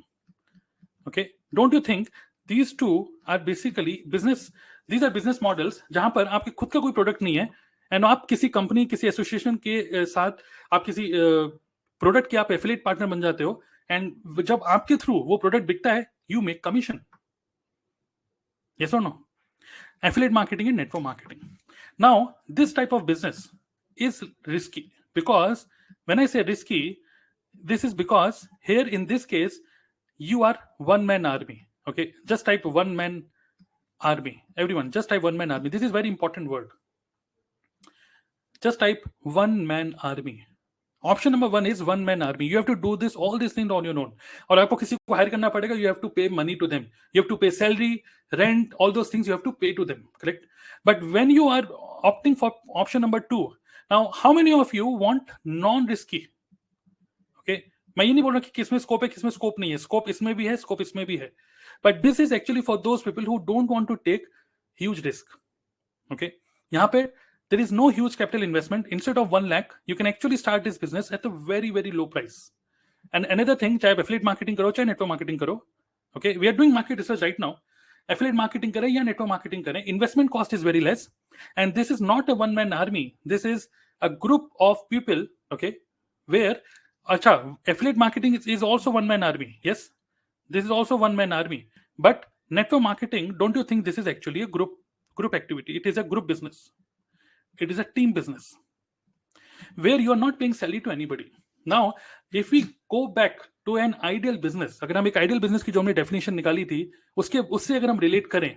Okay, don't you think these two are basically business? These are business models जहां पर आपके खुद का कोई product नहीं है, एंड आप किसी कंपनी, किसी एसोसिएशन के साथ आप किसी प्रोडक्ट के आप एफिलिएट पार्टनर बन जाते हो, एंड जब आपके थ्रू वो प्रोडक्ट बिकता है, यू मेक कमीशन. यस और no? Affiliate marketing and network marketing. Now, this type of business is risky, because when I say risky, this is because here in this case, you are one man army. Okay, just type one man army. Everyone, just type one man army. This is very important word. Just type one man army. Option number one is one man army. You have to do this, all these things on your own. और आपको किसी को higher करना पड़ेगा. You have to pay money to them. You have to pay salary, rent, all those things you have to pay to them. Correct? But when you are opting for option number two, now how many of you want non-risky? Okay, मैं ये नहीं बोल रहा कि किसमें scope है, किसमें scope नहीं है. स्कोप इसमें भी है, स्कोप इसमें भी है. But this is actually for those people who don't want to take huge risk. Okay, यहाँ पे there is no huge capital investment. Instead of 1 lakh, you can actually start this business at a very, very low price. And another thing, चाहे affiliate marketing करो, चाहे network marketing करो. Okay, we are doing market research right now. Affiliate marketing करें या network marketing करें, investment cost is very less. And this is not a one-man army. This is a group of people, okay, where, अच्छा, affiliate marketing is also one-man army. Yes, this is also one-man army. But network marketing, don't you think this is actually a group activity? It is a group business. It is a team business where you are not paying salary to anybody. Now, if we go back to an ideal business, अगर हम एक ideal business की जो हमने definition निकाली थी, उससे अगर हम relate करें,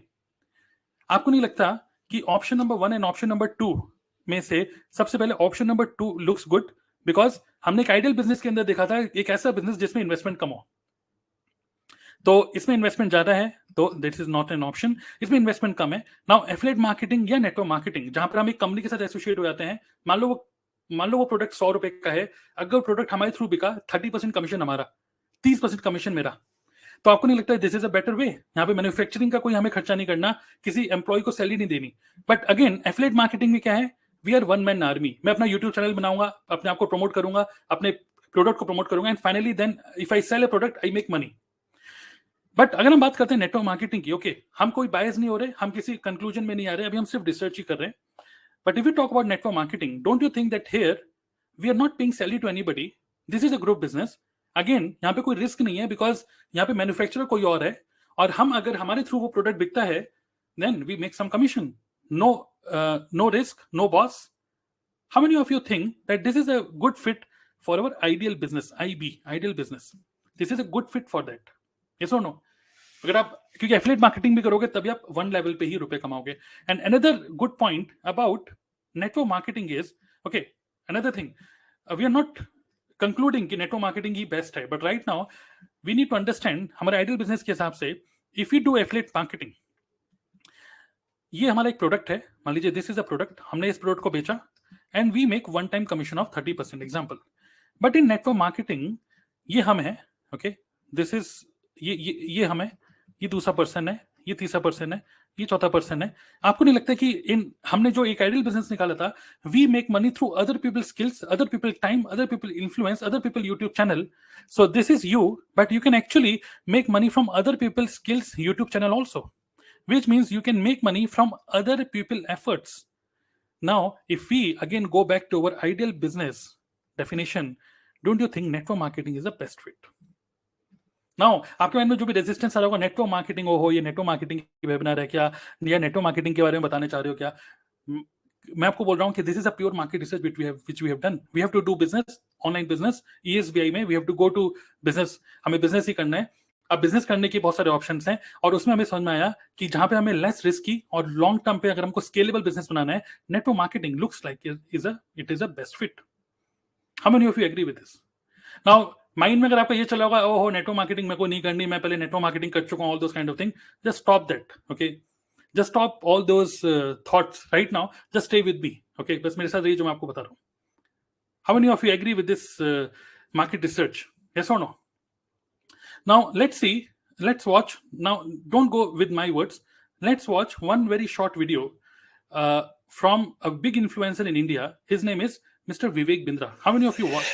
आपको नहीं लगता कि option number 1 and option number 2 में से सबसे पहले option number 2 looks good, because हमने एक ideal business के अंदर देखा था एक ऐसा business जिसमें investment कम हो. तो इसमें इन्वेस्टमेंट ज्यादा है, तो this is not an option. इसमें इन्वेस्टमेंट कम है. नाउ एफिलिएट मार्केटिंग या नेटवर्क मार्केटिंग, जहां पर हम एक कंपनी के साथ एसोसिएट हो जाते हैं, मान लो वो प्रोडक्ट 100 रुपए का है, अगर प्रोडक्ट हमारे थ्रू बिका, 30% कमीशन हमारा, 30% कमीशन मेरा. तो आपको नहीं लगता है this is a better way? यहाँ पे मैन्युफैक्चरिंग का कोई हमें खर्चा नहीं करना, किसी एम्प्लॉय को सैलरी नहीं देनी. बट अगेन एफिलिएट मार्केटिंग में क्या है? We are one man army. मैं अपना यूट्यूब चैनल बनाऊंगा, अपने आप को प्रमोट करूंगा, अपने प्रोडक्ट को प्रमोट करूंगा, and finally then if I sell a product I make money. But अगर हम बात करते हैं नेटवर्क मार्केटिंग की, ओके, हम कोई बायस नहीं हो रहे, हम किसी कंक्लूजन में नहीं आ रहे, अभी हम सिर्फ रिसर्च ही कर रहे हैं. But if you talk about network marketing, don't you think that here we are not paying salary to anybody? This is a group business. Again यहाँ पे कोई रिस्क नहीं है, बिकॉज यहाँ पे मैन्युफैक्चरर कोई और है, और हम अगर हमारे थ्रू वो प्रोडक्ट बिकता है, then we make some commission. No risk, no boss. How many of you think that this is a good fit for our ideal business? Ideal business, this is a good fit for that? Yes और no? अगर आप, क्योंकि affiliate marketing भी करोगे तभी आप one level पे ही रुपए कमाओगे. And another good point about network marketing is, okay, another thing, we are not concluding कि नेटवर्क मार्केटिंग ही बेस्ट है, but right now we need to understand हमारे आइडियल बिजनेस के हिसाब से, if you do affiliate marketing, ये हमारा एक प्रोडक्ट है, मान लीजिए दिस इज अ प्रोडक्ट, हमने इस प्रोडक्ट को बेचा, and we make one time commission of 30% example. But in network marketing ये हम है, ओके, दिस इज ये हम है, ये दूसरा पर्सन है, ये तीसरा पर्सन है, ये चौथा पर्सन है. आपको नहीं लगता कि इन हमने जो एक आइडियल बिजनेस निकाला था, we make money through other people skills, other people time, other people influence, other people YouTube channel. So this is you, but you can actually make money from other people skills YouTube channel also, which means you can make money from other people efforts. Now, if we again go back to our ideal business definition, don't you think network marketing is the best fit? Now, आपके mind में जो भी resistance आ रहा होगा, network marketing हो, ये network marketing की webinar है क्या, या नेटवर्क मार्केटिंग के बारे में बताने चाह रहे हो क्या? मैं आपको बोल रहा हूँ कि this is a pure market research which we have done. We have to do business, online business, ESBI में we have to go to business. हमें बिजनेस ही करना है. अब बिजनेस करने के बहुत सारे ऑप्शंस हैं, और उसमें हमें समझ में आया कि जहां पे हमें लेस रिस्की और लॉन्ग टर्म पे अगर हमको स्केलेबल बिजनेस बनाना है, network marketing looks like it is a best fit. How many of you agree with this? Now mind में अगर आपको ये चला होगा, ओहो नेटवर्क मार्केटिंग मेरे को नहीं करनी, मैं पहले नेटवर्क मार्केटिंग कर चुका हूं, all those kind of thing, just stop that. Okay, just stop all those thoughts right now, just stay with me. Okay, बस मेरे साथ रहिए जो मैं आपको बता रहा हूं. How many of you agree with this market research? Yes और no? Now let's see, let's watch. Now don't go with my words. Let's watch one very short video from a big influencer in India. His name is Mr. Vivek Bindra. How many of you watch?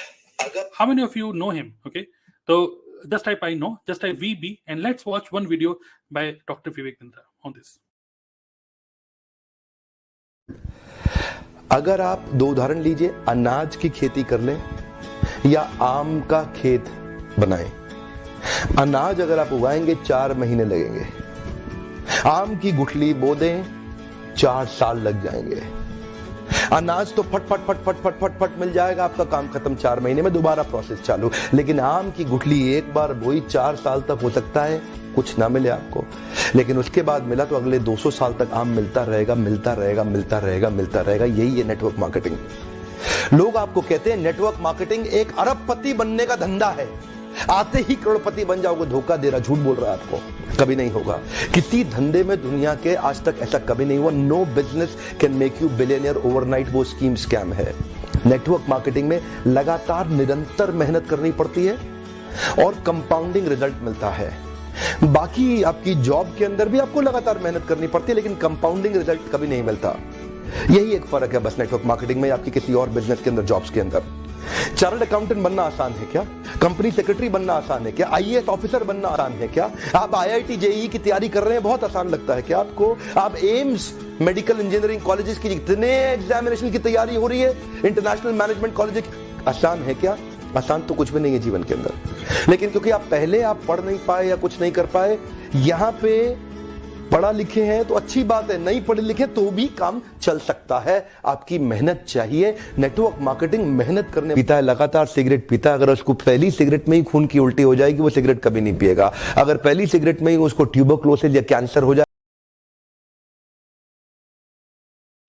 How many of you know him? Okay, so just type I know, just type VB, and let's watch one video by Dr. Vivek Bindra on this. अगर आप दो उदाहरण लीजिए, अनाज की खेती कर लें या आम का खेत बनाएं। अनाज अगर आप उगाएंगे 4 महीने लगेंगे, आम की गुठली बो दें 4 साल लग जाएंगे। अनाज तो फट फट फट फट फट फट फट मिल जाएगा, आपका काम खत्म, 4 महीने में दोबारा प्रोसेस चालू। लेकिन आम की गुठली एक बार बोई 4 साल तक हो सकता है कुछ ना मिले आपको, लेकिन उसके बाद मिला तो अगले 200 साल तक आम मिलता रहेगा, मिलता रहेगा, मिलता रहेगा, मिलता रहेगा। यही है नेटवर्क मार्केटिंग। लोग आपको कहते हैं नेटवर्क मार्केटिंग एक अरबपति बनने का धंधा है, आते ही करोड़पति बन जाओगे। धोखा दे रहा, झूठ बोल रहा है आपको, कभी नहीं होगा। किसी धंधे में दुनिया के आज तक ऐसा कभी नहीं हुआ। No business can make you billionaire overnight, वो स्कीम स्कैम है। नेटवर्क मार्केटिंग में लगातार निरंतर मेहनत करनी पड़ती है और कंपाउंडिंग रिजल्ट मिलता है। बाकी आपकी जॉब के अंदर भी आपको लगातार मेहनत करनी पड़ती है, लेकिन कंपाउंडिंग रिजल्ट कभी नहीं मिलता। यही एक फर्क है बस नेटवर्क मार्केटिंग में आपकी किसी और बिजनेस के अंदर, जॉब्स के अंदर। चार्टर्ड अकाउंटेंट बनना आसान है क्या? कंपनी सेक्रेटरी बनना आसान है क्या? आईएएस ऑफिसर बनना आसान है क्या? आप आईआईटी जेईई की तैयारी कर रहे हैं, बहुत आसान लगता है क्या आपको? आप एम्स मेडिकल इंजीनियरिंग कॉलेजेस की जितने एग्जामिनेशन की तैयारी हो रही है, इंटरनेशनल मैनेजमेंट कॉलेज, आसान है क्या? आसान तो कुछ भी नहीं है जीवन के अंदर। लेकिन क्योंकि आप पहले पढ़ नहीं पाए या कुछ नहीं कर पाए, यहां पे पढ़ा लिखे हैं तो अच्छी बात है, नहीं पढ़े लिखे तो भी काम चल सकता है। आपकी मेहनत चाहिए। नेटवर्क मार्केटिंग मेहनत करने पीता है, लगातार सिगरेट पीता है, अगर उसको पहली सिगरेट में ही खून की उल्टी हो जाएगी, वो सिगरेट कभी नहीं पिएगा। अगर पहली सिगरेट में ही उसको ट्यूबरक्लोसिस या कैंसर हो जाए।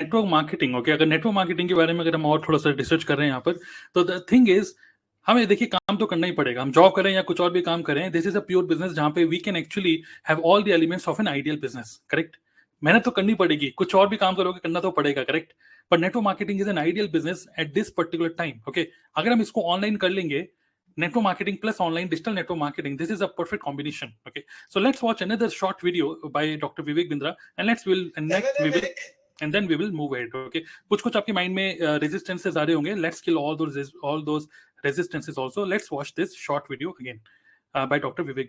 नेटवर्क मार्केटिंग, ओके, अगर नेटवर्क मार्केटिंग के बारे में अगर हम और थोड़ा सा रिसर्च कर रहे हैं यहाँ पर, तो द थिंग इज हमें देखिए काम तो करना ही पड़ेगा। हम जॉब करें या कुछ और भी काम करें, this is a pure business जहां पे we can actually have all the elements of an ideal business, correct. मेहनत तो करनी पड़ेगी, कुछ और भी काम करोगे करना तो पड़ेगा, करेक्ट। पर network marketing is an ideal business at this particular time, okay. अगर हम इसको ऑनलाइन कर लेंगे, network marketing plus online digital network marketing, this is a perfect combination, okay. So let's watch another short video by Dr. Vivek Bindra and then we will move ahead, okay. कुछ आपके mind में resistances आ रहे होंगे, let's kill all those resistances also. Let's watch this short video again by Dr. Vivek.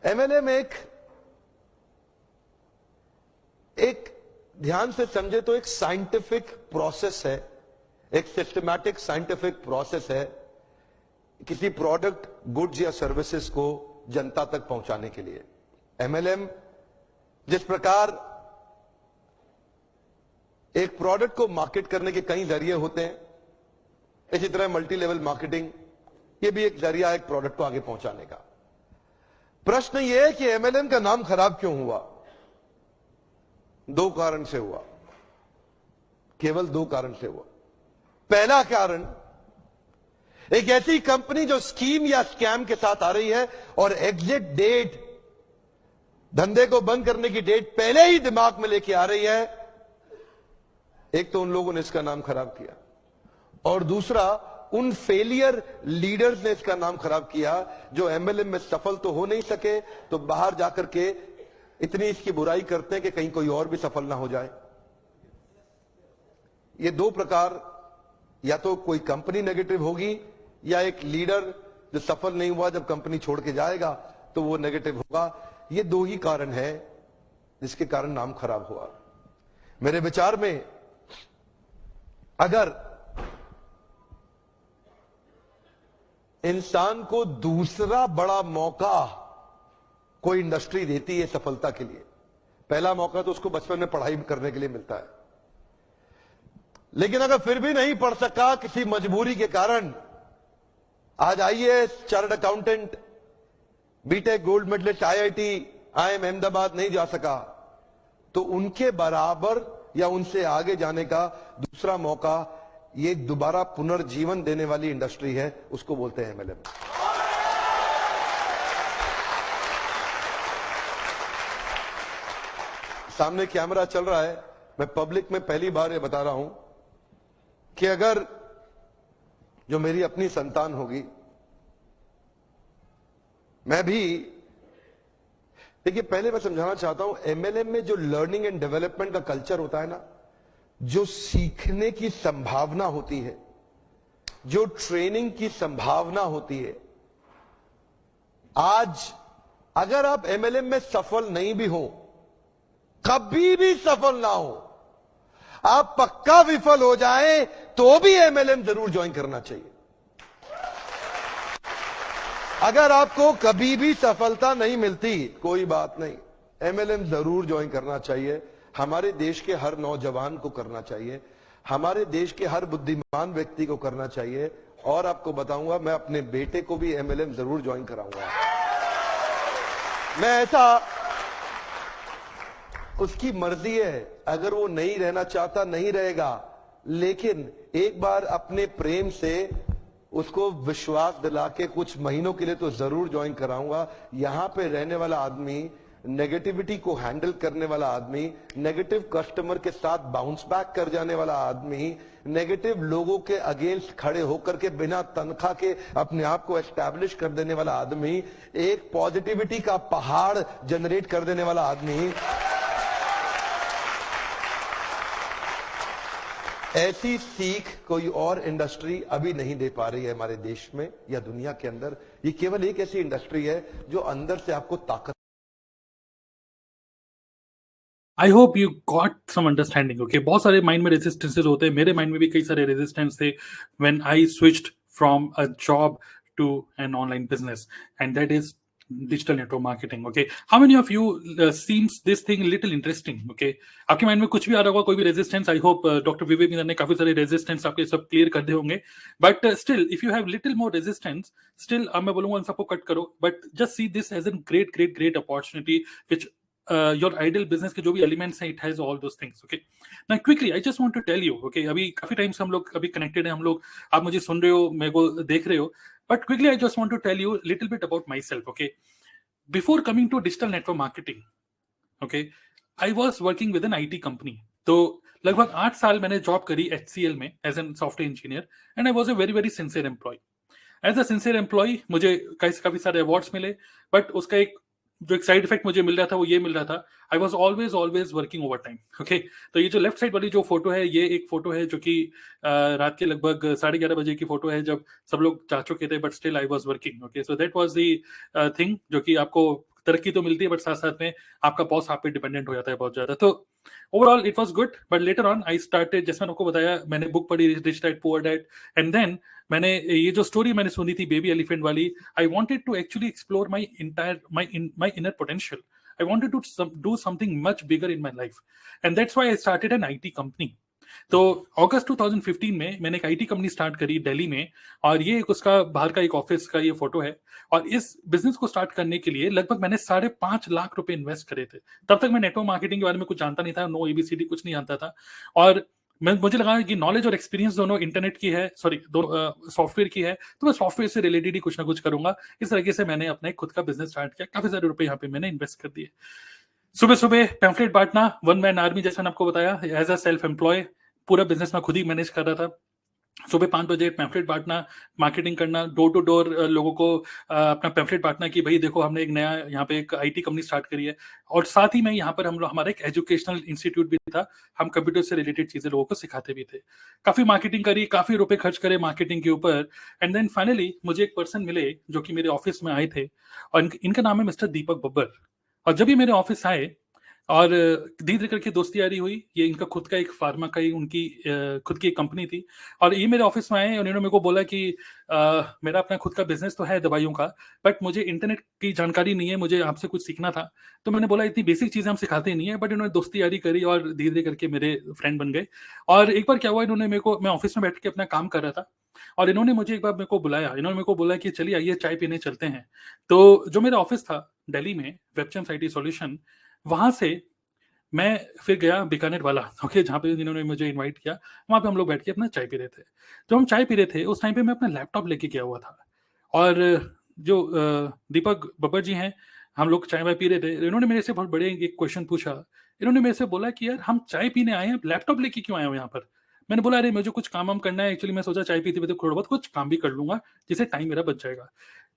MLM एक ध्यान से समझे तो एक साइंटिफिक प्रोसेस है, एक सिस्टमैटिक साइंटिफिक प्रोसेस है किसी प्रोडक्ट, गुड्स या सर्विसेज को जनता तक पहुंचाने के लिए। MLM जिस प्रकार एक प्रोडक्ट को मार्केट करने के कई जरिए होते हैं, इसी तरह मल्टी लेवल मार्केटिंग ये भी एक जरिया है एक प्रोडक्ट को आगे पहुंचाने का। प्रश्न यह है कि MLM का नाम खराब क्यों हुआ? 2 कारण से हुआ, केवल 2 कारण से हुआ। पहला कारण, एक ऐसी कंपनी जो स्कीम या स्कैम के साथ आ रही है और एग्जिट डेट, धंधे को बंद करने की डेट पहले ही दिमाग में लेके आ रही है। एक तो उन लोगों ने इसका नाम खराब किया, और दूसरा उन फेलियर लीडर्स ने इसका नाम खराब किया जो MLM में सफल तो हो नहीं सके, तो बाहर जाकर के इतनी इसकी बुराई करते हैं कि कहीं कोई और भी सफल ना हो जाए। ये 2 प्रकार, या तो कोई कंपनी नेगेटिव होगी या एक लीडर जो सफल नहीं हुआ जब कंपनी छोड़ के जाएगा तो वो नेगेटिव होगा। ये 2 ही कारण है जिसके कारण नाम खराब हुआ। मेरे विचार में अगर इंसान को दूसरा बड़ा मौका कोई इंडस्ट्री देती है सफलता के लिए, पहला मौका तो उसको बचपन में पढ़ाई करने के लिए मिलता है, लेकिन अगर फिर भी नहीं पढ़ सका किसी मजबूरी के कारण, आज IAS, chartered accountant, BTech gold medalist, IIT, IIM Ahmedabad नहीं जा सका, तो उनके बराबर या उनसे आगे जाने का दूसरा मौका, ये दोबारा पुनर्जीवन देने वाली इंडस्ट्री है, उसको बोलते हैं MLM। सामने कैमरा चल रहा है, मैं पब्लिक में पहली बार ये बता रहा हूं कि अगर जो मेरी अपनी संतान होगी, मैं भी, देखिए पहले मैं समझाना चाहता हूं, MLM में जो लर्निंग एंड डेवलपमेंट का कल्चर होता है ना, जो सीखने की संभावना होती है, जो ट्रेनिंग की संभावना होती है, आज अगर आप MLM में सफल नहीं भी हो कभी भी सफल ना हो, आप पक्का विफल हो जाएं तो भी एमएलएम जरूर ज्वाइन करना चाहिए। अगर आपको कभी भी सफलता नहीं मिलती, कोई बात नहीं, एमएलएम जरूर ज्वाइन करना चाहिए। हमारे देश के हर नौजवान को करना चाहिए, हमारे देश के हर बुद्धिमान व्यक्ति को करना चाहिए। और आपको बताऊंगा, मैं अपने बेटे को भी एमएलएम जरूर ज्वाइन कराऊंगा। मैं ऐसा, उसकी मर्जी है, अगर वो नहीं रहना चाहता नहीं रहेगा, लेकिन एक बार अपने प्रेम से उसको विश्वास दिला के कुछ महीनों के लिए तो जरूर ज्वाइन कराऊंगा। यहां पे रहने वाला आदमी, नेगेटिविटी को हैंडल करने वाला आदमी, नेगेटिव कस्टमर के साथ बाउंस बैक कर जाने वाला आदमी, नेगेटिव लोगों के अगेंस्ट खड़े होकर के बिना तनख्वाह के अपने आप को एस्टैब्लिश कर देने वाला आदमी, एक पॉजिटिविटी का पहाड़ जनरेट कर देने वाला आदमी, ऐसी सीख कोई और इंडस्ट्री अभी नहीं दे पा रही है हमारे देश में या दुनिया के अंदर। ये केवल एक ऐसी इंडस्ट्री है जो अंदर से आपको ताकत। I hope you got some understanding. Okay, बहुत सारे माइंड में रेजिस्टेंसेस होते हैं, मेरे माइंड में भी कई सारे रेजिस्टेंस थे when I switched from a job to an online business, and that is digital network marketing. Okay, how many of you seems this thing little interesting? Okay, आपके माइंड में कुछ भी आ रहा होगा, कोई भी रेजिस्टेंस, आई होप डॉक्टर विवेक ने काफी सारे रेजिस्टेंस आपके सब क्लियर कर दिए होंगे, but still if you have little more resistance, still मैं बोलूंगा उन सबको कट करो, but just see this as an great great great opportunity which your ideal business के जो भी एलिमेंट्स हैं, it has all those things. Okay, now quickly I just want to tell you, okay, अभी काफी time से हम लोग अभी कनेक्टेड हैं, हम लोग, आप मुझे सुन रहे हो, मेरे को देख रहे हो, but quickly I just want to tell you a little bit about myself. Okay, before coming to digital network marketing, okay, I was working with an IT company. तो लगभग 8 साल मैंने जॉब करी HCL में as an software engineer, and I was a very very sincere employee. As a sincere employee मुझे काफी सारे awards मिले, बट उसका एक साइड इफेक्ट मुझे मिल रहा था वो ये मिल रहा था, I was always working over time. Okay, तो ये जो लेफ्ट साइड वाली जो फोटो है, ये एक फोटो है जो कि रात के लगभग 11:30 बजे की फोटो है, जब सब लोग जा चुके थे, but still I was working. Okay, so that was the thing, जो कि आपको तरक्की तो मिलती है, बट साथ साथ में आपका बॉस आप पे डिपेंडेंट हो जाता है बहुत ज्यादा। तो overall it was good, but later on I started, जैसे मैंने आपको बताया, मैंने बुक पढ़ी rich dad poor dad, and then मैंने ये जो स्टोरी मैंने सुनी थी बेबी एलिफेंट वाली, I wanted to actually explore my inner potential. I wanted to do something much bigger in my life, and that's why I started an IT company. तो अगस्त 2015 में मैंने एक IT कंपनी स्टार्ट करी दिल्ली में, और ये उसका बाहर का एक ऑफिस का ये फोटो है। और इस बिजनेस को स्टार्ट करने के लिए लगभग मैंने 5.5 लाख रुपए इन्वेस्ट करे थे। तब तक मैं नेटवर्क मार्केटिंग के बारे में कुछ जानता नहीं था, नो ABCD कुछ नहीं जानता था, और मुझे लगा कि नॉलेज और एक्सपीरियंस दोनों इंटरनेट की है, सॉफ्टवेयर की है, तो मैं सॉफ्टवेयर से रिलेटेड ही कुछ ना कुछ करूंगा। इस तरीके से मैंने अपना खुद का बिजनेस स्टार्ट किया, काफी सारे रुपए यहाँ पे मैंने इन्वेस्ट कर दिए। सुबह सुबह पैम्फलेट बांटना, वन मैन आर्मी, जैसा मैंने आपको बताया, एज अ सेल्फ एम्प्लॉय पूरा बिजनेस मैं खुद ही मैनेज कर रहा था। सुबह 5 बजे पैम्फलेट बांटना, मार्केटिंग करना, डोर टू डोर लोगों को अपना पैम्फलेट बांटना कि भाई देखो हमने एक नया यहाँ पे एक IT कंपनी स्टार्ट करी है। और साथ ही में यहाँ पर हम लोग, हमारा एक एजुकेशनल इंस्टीट्यूट भी था, हम कंप्यूटर से रिलेटेड चीजें लोगों को सिखाते भी थे। काफी मार्केटिंग करी, काफी रुपए खर्च करे मार्केटिंग के ऊपर, एंड देन फाइनली मुझे एक पर्सन मिले जो कि मेरे ऑफिस में आए थे, और इनका नाम है मिस्टर दीपक बब्बर। और जब ये मेरे ऑफिस आए और धीरे धीरे करके दोस्ती यारी हुई, ये इनका खुद का एक फार्मा का ही उनकी खुद की एक कंपनी थी, और ये मेरे ऑफिस में आए और इन्होंने मेरे को बोला कि मेरा अपना खुद का बिजनेस तो है दवाइयों का, बट मुझे इंटरनेट की जानकारी नहीं है, मुझे आपसे कुछ सीखना था। तो मैंने बोला इतनी बेसिक चीजें हम सिखाते नहीं है, बट इन्होंने दोस्ती यारी करी और धीरे धीरे करके मेरे फ्रेंड बन गए। और एक बार क्या हुआ, इन्होंने मेरे को, मैं ऑफिस में बैठ के अपना काम कर रहा था, और इन्होंने मुझे एक बार मेरे को बुलाया, इन्होंने मेरे को बोला कि चलिए आइए चाय पीने चलते हैं। तो जो मेरा ऑफिस था दिल्ली में, वेबचम्स IT सॉल्यूशन, वहां से मैं फिर गया बीकानेर वाला, ओके, जहाँ पे जिन्होंने मुझे इनवाइट किया, वहाँ पे हम लोग बैठ के अपना चाय पी रहे थे। जब हम चाय पी रहे थे उस टाइम पे मैं अपना लैपटॉप लेके गया हुआ था, और जो दीपक बब्बर जी हैं, हम लोग चाय वाय पी रहे थे, इन्होंने मेरे से बहुत बड़े एक क्वेश्चन पूछा। इन्होंने मेरे से बोला कि यार हम चाय पीने आए हैं, लैपटॉप लेके क्यों आए हो यहाँ पर? मैंने बोला अरे मुझे कुछ काम वाम करना है, एक्चुअली मैं सोचा चाय पीते पीते थोड़ा बहुत कुछ काम भी कर लूंगा, जिससे टाइम मेरा बच जाएगा।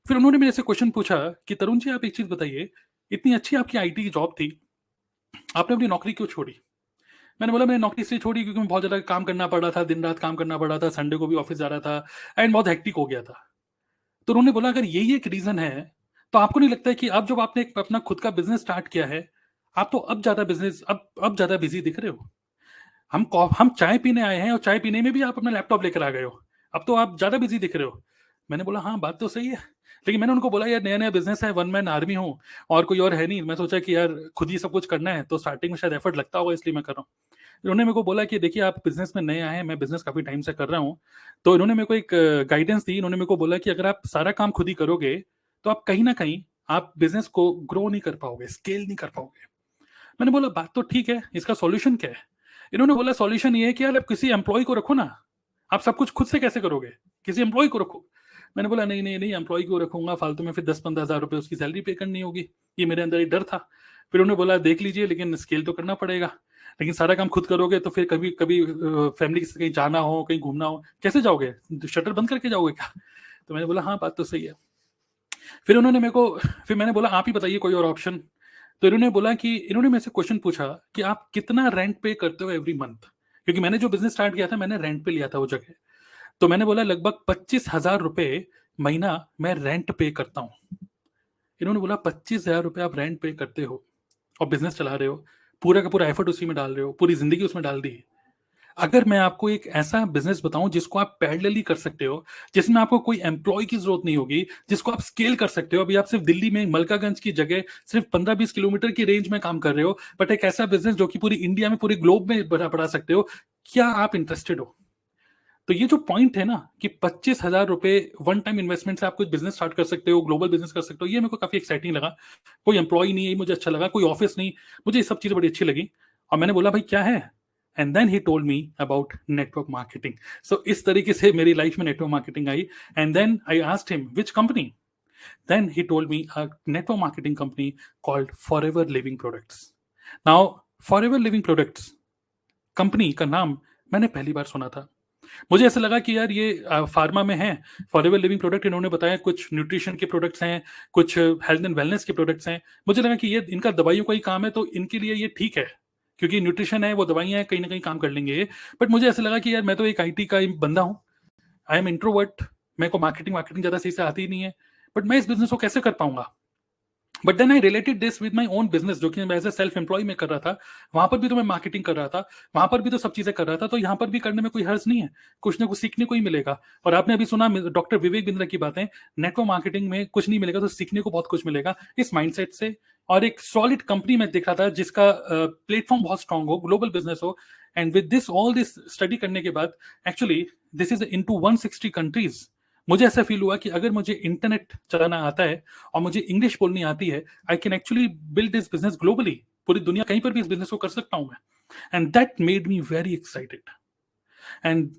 फिर उन्होंने मेरे से क्वेश्चन पूछा कि तरुण जी आप एक चीज बताइए, इतनी अच्छी आपकी IT की जॉब थी, आपने अपनी नौकरी क्यों छोड़ी? मैंने बोला मैंने नौकरी इसलिए छोड़ी क्योंकि मैं बहुत ज्यादा काम करना पड़ रहा था, दिन रात काम करना पड़ रहा था, संडे को भी ऑफिस जा रहा था, एंड बहुत हेक्टिक हो गया था। तो उन्होंने बोला अगर यही एक रीजन है, तो आपको नहीं लगता है कि अब जब आपने अपना खुद का बिजनेस स्टार्ट किया है, आप तो अब ज्यादा बिजनेस, अब ज्यादा बिजी दिख रहे हो। हम चाय पीने आए हैं और चाय पीने में भी आप अपना लैपटॉप लेकर आ गए हो, अब तो आप ज्यादा बिजी दिख रहे हो। मैंने बोला हाँ बात तो सही है, लेकिन मैंने उनको बोला यार नया नया बिजनेस है, वन मैन आर्मी हूँ और कोई और है नहीं, मैं सोचा कि यार खुद ही सब कुछ करना है, तो स्टार्टिंग में शायद एफर्ट लगता होगा इसलिए मैं कर रहा हूँ। इन्होंने मेरे को बोला कि देखिए आप बिजनेस में नए आए हैं, मैं बिजनेस काफी टाइम से कर रहा हूँ, तो इन्होंने मेरे को एक गाइडेंस दी। इन्होंने मेरे को बोला कि अगर आप सारा काम खुद ही करोगे तो आप कहीं ना कहीं आप बिजनेस को ग्रो नहीं कर पाओगे, स्केल नहीं कर पाओगे। मैंने बोला बात तो ठीक है, इसका सॉल्यूशन क्या है? इन्होंने बोला सॉल्यूशन ये है कि यार आप किसी एम्प्लॉय को रखो ना, आप सब कुछ खुद से कैसे करोगे, किसी एम्प्लॉय को रखो। मैंने बोला नहीं नहीं नहीं, एम्प्लॉय को रखूंगा फालतू में, फिर 10-15 हज़ार रुपए उसकी सैलरी पे करनी होगी, ये मेरे अंदर एक डर था। फिर उन्होंने बोला देख लीजिए लेकिन स्केल तो करना पड़ेगा, लेकिन सारा काम खुद करोगे तो फिर कभी कभी फैमिली के साथ कहीं जाना हो, कहीं घूमना हो, कैसे जाओगे? शटर बंद करके जाओगे क्या? तो मैंने बोला हाँ बात तो सही है। फिर उन्होंने मेरे को, फिर मैंने बोला आप ही बताइए कोई और ऑप्शन। तो इन्होंने बोला कि इन्होंने मेरे से क्वेश्चन पूछा कि आप कितना रेंट पे करते हो एवरी मंथ, क्योंकि मैंने जो बिजनेस स्टार्ट किया था मैंने रेंट पे लिया था वो जगह। तो मैंने बोला लगभग 25,000 रुपए महीना मैं रेंट पे करता हूँ। इन्होंने बोला 25,000 रुपए आप रेंट पे करते हो और बिजनेस चला रहे हो, पूरा का पूरा एफर्ट उसी में डाल रहे हो, पूरी जिंदगी उसमें डाल दी। अगर मैं आपको एक ऐसा बिजनेस बताऊं जिसको आप पैरेलली कर सकते हो, जिसमें आपको कोई एम्प्लॉय की जरूरत नहीं होगी, जिसको आप स्केल कर सकते हो, अभी आप सिर्फ दिल्ली में मलकागंज की जगह सिर्फ 15-20 किलोमीटर की रेंज में काम कर रहे हो, बट एक ऐसा बिजनेस जो कि पूरी इंडिया में, पूरे ग्लोब में बढ़ा सकते हो, क्या आप इंटरेस्टेड हो? तो ये जो पॉइंट है ना कि 25,000 रुपए वन टाइम इन्वेस्टमेंट से आप कुछ बिजनेस स्टार्ट कर सकते हो, ग्लोबल बिजनेस कर सकते हो, ये मेरे को काफी एक्साइटिंग लगा। कोई एम्प्लॉय नहीं है, मुझे अच्छा लगा, कोई ऑफिस नहीं, मुझे ये सब चीजें बड़ी अच्छी लगी। और मैंने बोला भाई क्या है, and then he told me about network marketing. So इस तरीके से मेरी लाइफ में नेटवर्क मार्केटिंग आई। And then I asked him which company, then he told me a network marketing company called Forever Living Products. Now Forever Living Products company का नाम मैंने पहली बार सुना था। मुझे ऐसा लगा कि यार ये फार्मा में है, फॉरएवर लिविंग प्रोडक्ट, इन्होंने बताया कुछ न्यूट्रिशन के प्रोडक्ट्स हैं, कुछ हेल्थ एंड वेलनेस के प्रोडक्ट्स हैं। मुझे लगा कि ये इनका दवाइयों का ही काम है, तो इनके लिए ये ठीक है, क्योंकि न्यूट्रिशन है, वो दवाइयां हैं, कहीं ना कहीं काम कर लेंगे ये। बट मुझे ऐसा लगा कि यार मैं तो एक आईटी का बंदा हूँ, आई एम इंट्रोवर्ट, मेरे को मार्केटिंग मार्केटिंग ज्यादा सही से आती ही नहीं है, बट मैं इस बिजनेस को कैसे कर पाऊंगा? But then I related this with my own business, जो कि मैं एज ए सेल्फ एम्प्लॉय में कर रहा था। वहां पर भी तो मैं मार्केटिंग कर रहा था, वहां पर भी तो सब चीजें कर रहा था, तो यहाँ पर भी करने में कोई हर्ज नहीं है, कुछ ना कुछ सीखने को ही मिलेगा। और आपने अभी सुना डॉक्टर विवेक बिंद्रा की बातें, नेटवर्क मार्केटिंग में कुछ नहीं मिलेगा तो सीखने को बहुत कुछ मिलेगा, इस माइंडसेट से। और एक सॉलिड कंपनी में दिख रहा था जिसका प्लेटफॉर्म बहुत स्ट्रांग हो, ग्लोबल बिजनेस हो। And with this all this study करने के बाद actually this is into 160 countries. मुझे ऐसा फील हुआ कि अगर मुझे इंटरनेट चलाना आता है और मुझे इंग्लिश बोलनी आती है, I can actually build this business globally, पूरी दुनिया कहीं पर भी इस बिजनेस को कर सकता हूं मैं। And that made me very excited. And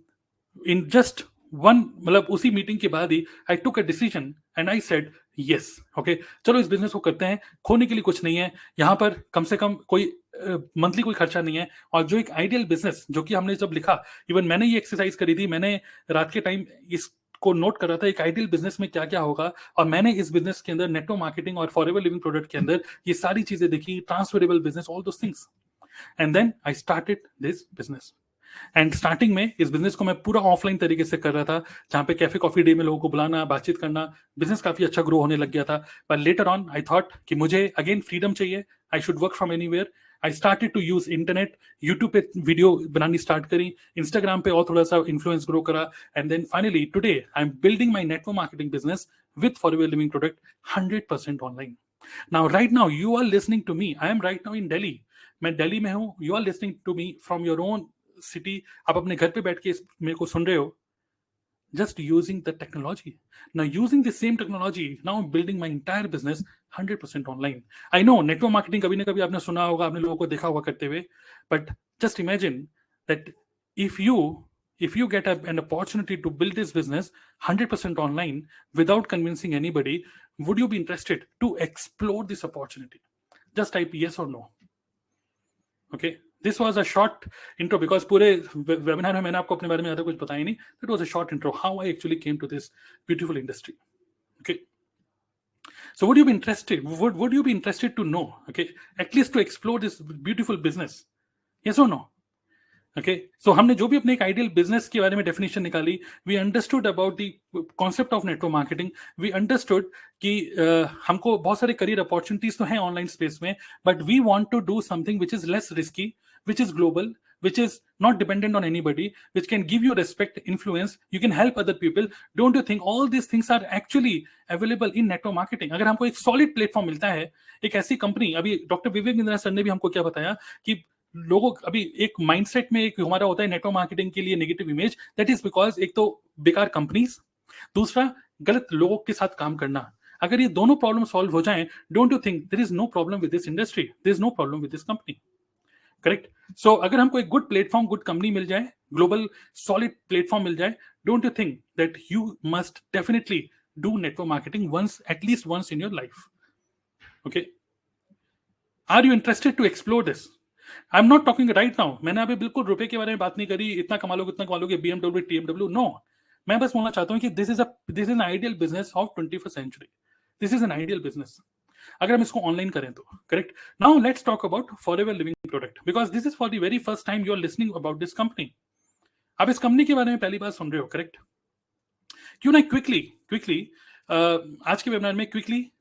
in just one, मतलब उसी मीटिंग के बाद ही I took a decision and I said yes, okay चलो इस बिजनेस को करते हैं, खोने के लिए कुछ नहीं है यहाँ पर, कम से कम कोई मंथली कोई खर्चा नहीं है। और जो एक आइडियल बिजनेस, जो कि हमने जब लिखा, इवन मैंने ये एक्सरसाइज करी थी, मैंने रात के टाइम इस को नोट कर रहा था, एक आइडियल बिजनेस में क्या क्या होगा, और मैंने इस बिजनेस के अंदर नेटवर्क मार्केटिंग और फॉरएवर लिविंग प्रोडक्ट के अंदर ये सारी चीजें देखी, transferable business, all those things. And then I started this business. And starting में इस बिजनेस को मैं पूरा ऑफलाइन तरीके से कर रहा था, जहां पे कैफे कॉफी डे में लोगों को बुलाना, बातचीत करना, बिजनेस काफी अच्छा ग्रो होने लग गया था। पर लेटर ऑन आई थॉट कि मुझे अगेन फ्रीडम चाहिए, I should work from anywhere. I started to use internet, YouTube पे वीडियो बनानी स्टार्ट करी, इंस्टाग्राम पे और थोड़ा सा इन्फ्लुएंस ग्रो करा। And then finally today I am building my network marketing business with Forever living product 100% online. Now right now you are listening to me, I am right now in Delhi, मैं दिल्ली में हूँ, you are listening to me from your own city, आप अपने घर पे बैठ के मेरे को सुन रहे हो, just using the technology. Now using the same technology, now I'm building my entire business 100% online. I know network marketing कभी ना कभी आपने सुना होगा, आपने लोगों को देखा होगा करते हुए, but just imagine that if you get an opportunity to build this business 100% online without convincing anybody, would you be interested to explore this opportunity? Just type yes or no. Okay, this was a short intro because पूरे webinar में मैंने आपको अपने बारे में ज़्यादा कुछ बताया नहीं. It was a short intro how I actually came to this beautiful industry. Okay, so would you be interested? Would you be interested to know? Okay, at least to explore this beautiful business? Yes or no? Okay so हमने जो भी अपने एक ideal business के बारे में definition निकाली, we understood about the concept of network marketing, we understood कि हमको बहुत सारे करियर अपॉर्चुनिटीज तो हैं ऑनलाइन स्पेस में, but we want to do something which is less risky, which is global, which is not dependent on anybody, which can give you respect, influence, you can help other people. Don't you think all these things are actually available in network marketing? अगर हमको एक solid platform मिलता है, एक ऐसी company, अभी doctor विवेक Indira sir ने भी हमको क्या बताया कि लोगों अभी एक माइंडसेट में एक हमारा होता है नेटवर्क मार्केटिंग के लिए negative image, that is because एक तो बेकार कंपनीज, दूसरा गलत लोगों के साथ काम करना. अगर ये दोनों प्रॉब्लम सॉल्व हो जाएं, don't you think there is no problem with this industry, there is no problem with this company. Correct. So अगर हमको एक गुड प्लेटफॉर्म, गुड कंपनी मिल जाए, ग्लोबल सॉलिड प्लेटफॉर्म मिल जाए, don't you think that you must definitely do network marketing once, at least once in your life. Okay, are you interested to explore this? I am not talking right now, मैंने अभी बिल्कुल रुपए के बारे में बात नहीं करी, इतना कमा लोगे BMW, TMW, नो. मैं बस बोलना चाहता हूं कि this is an ideal business of 21st century. This is an ideal business अगर हम इसको ऑनलाइन करें तो. Correct. Now let's talk about Forever living product, because this is for the very first time you are listening about this company. आप इस company के बारे में पहली बार सुन रहे हो. करेक्ट. क्यों ना क्विकली आज के वेबिनार में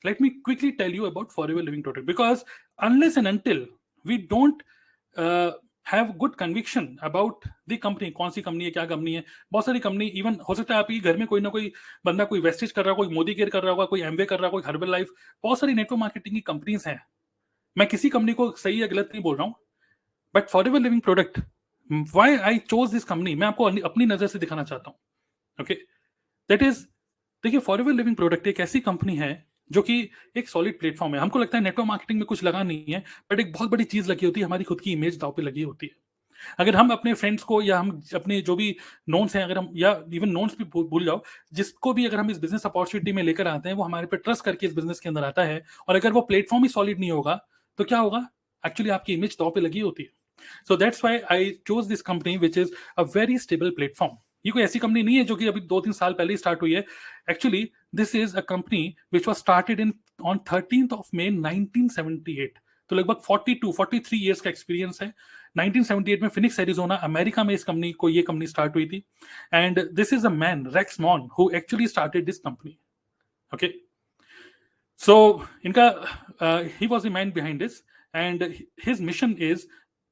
let me quickly tell you about Forever living product, because unless and until we don't have good conviction about the company, कौन सी कंपनी है, क्या कंपनी है. बहुत सारी कंपनी, इवन हो सकता है आपके घर में कोई ना कोई बंदा कोई वेस्टेज कर रहा होगा, कोई मोदी केयर कर रहा होगा, कोई एमवे कर रहा होगा, कोई हर्बल लाइफ, बहुत सारी नेटवर्क मार्केटिंग की कंपनीज हैं. मैं किसी कंपनी को सही या गलत नहीं बोल रहा हूँ, but forever living product, why I chose this company, मैं आपको अपनी नजर से दिखाना चाहता हूँ. ओके, दैट इज, देखिए फॉरएवर लिविंग प्रोडक्ट एक ऐसी कंपनी है जो कि एक सॉलिड प्लेटफॉर्म है. हमको लगता है नेटवर्क मार्केटिंग में कुछ लगा नहीं है, बट एक बहुत बड़ी चीज लगी होती है, हमारी खुद की इमेज दाव पे लगी होती है. अगर हम अपने फ्रेंड्स को या हम अपने जो भी नोन्स हैं, अगर हम, या इवन नोन्स भी भूल जाओ, जिसको भी अगर हम इस बिजनेस अपॉर्चुनिटी में लेकर आते हैं, वो हमारे पे ट्रस्ट करके इस बिजनेस के अंदर आता है, और अगर वो प्लेटफॉर्म ही सॉलिड नहीं होगा तो क्या होगा, एक्चुअली आपकी इमेज दाव पे लगी होती है. So that's why I chose this company which is a very stable platform. ये कोई ऐसी कंपनी नहीं है जो कि अभी 2-3 साल पहले ही स्टार्ट हुई है. Actually this is a company which was started in on 13th of May 1978. तो लगभग 43 इयर्स का एक्सपीरियंस है. 1978 में फिनिक्स एरिजोना अमेरिका में इस कंपनी को, ये कंपनी स्टार्ट हुई थी. And this is a man, Rex Maughan, who actually started this company. Okay, so इनका ही was the man behind this, and his mission is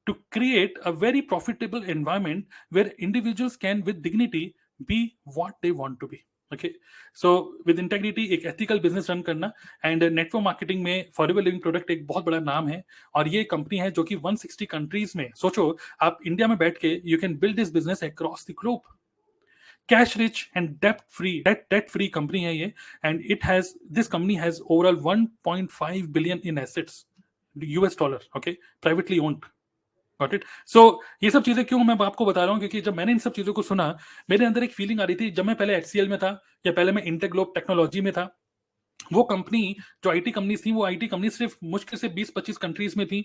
to create a very profitable environment where individuals can with dignity be what they want to be. Okay, so with integrity एक ethical business run करना, and network marketing में Forever living product एक बहुत बड़ा नाम है. और ये कंपनी है जो कि 160 कंट्रीज में, सोचो आप इंडिया में बैठ के you can build this business across the globe. Cash rich and debt free company है ये, and this company has overall 1.5 billion in assets, US dollar. Okay, privately owned. Got it? So, ये सब चीजें क्यों मैं आपको बता रहा हूँ, क्योंकि जब मैंने इन सब चीजों को सुना, मेरे अंदर एक फीलिंग आ रही थी, जब मैं पहले HCL में था या पहले मैं इंटरग्लोब टेक्नोलॉजी में था, वो कंपनी जो आईटी कंपनी थी, वो आईटी कंपनी सिर्फ मुश्किल से 20-25 कंट्रीज में थी.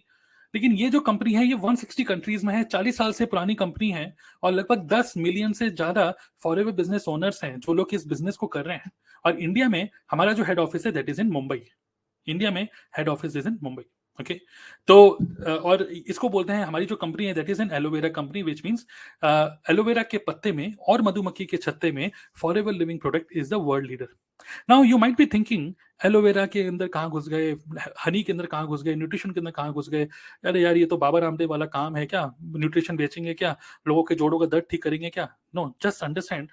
लेकिन ये जो कंपनी है, ये 160 कंट्रीज में है, 40 साल से पुरानी कंपनी है, और लगभग 10 मिलियन से ज्यादा फॉरएवर बिजनेस ओनर्स हैं जो लोग इस बिजनेस को कर रहे हैं. और इंडिया में हमारा जो हेड ऑफिस है, that is in Mumbai. India में head office is in Mumbai. Okay, तो और इसको बोलते हैं, हमारी जो कंपनी है that is an aloe vera company, which means aloe vera के पत्ते में और मधुमक्खी के छत्ते में Forever living product is the world leader. Now you might be thinking, aloe vera के अंदर कहाँ घुस गए, हनी के अंदर कहाँ घुस गए, न्यूट्रिशन के अंदर कहाँ घुस गए, अरे यार ये तो बाबा रामदेव वाला काम है क्या, न्यूट्रिशन बेचेंगे क्या, लोगों के जोड़ों का दर्द ठीक करेंगे क्या. No, just understand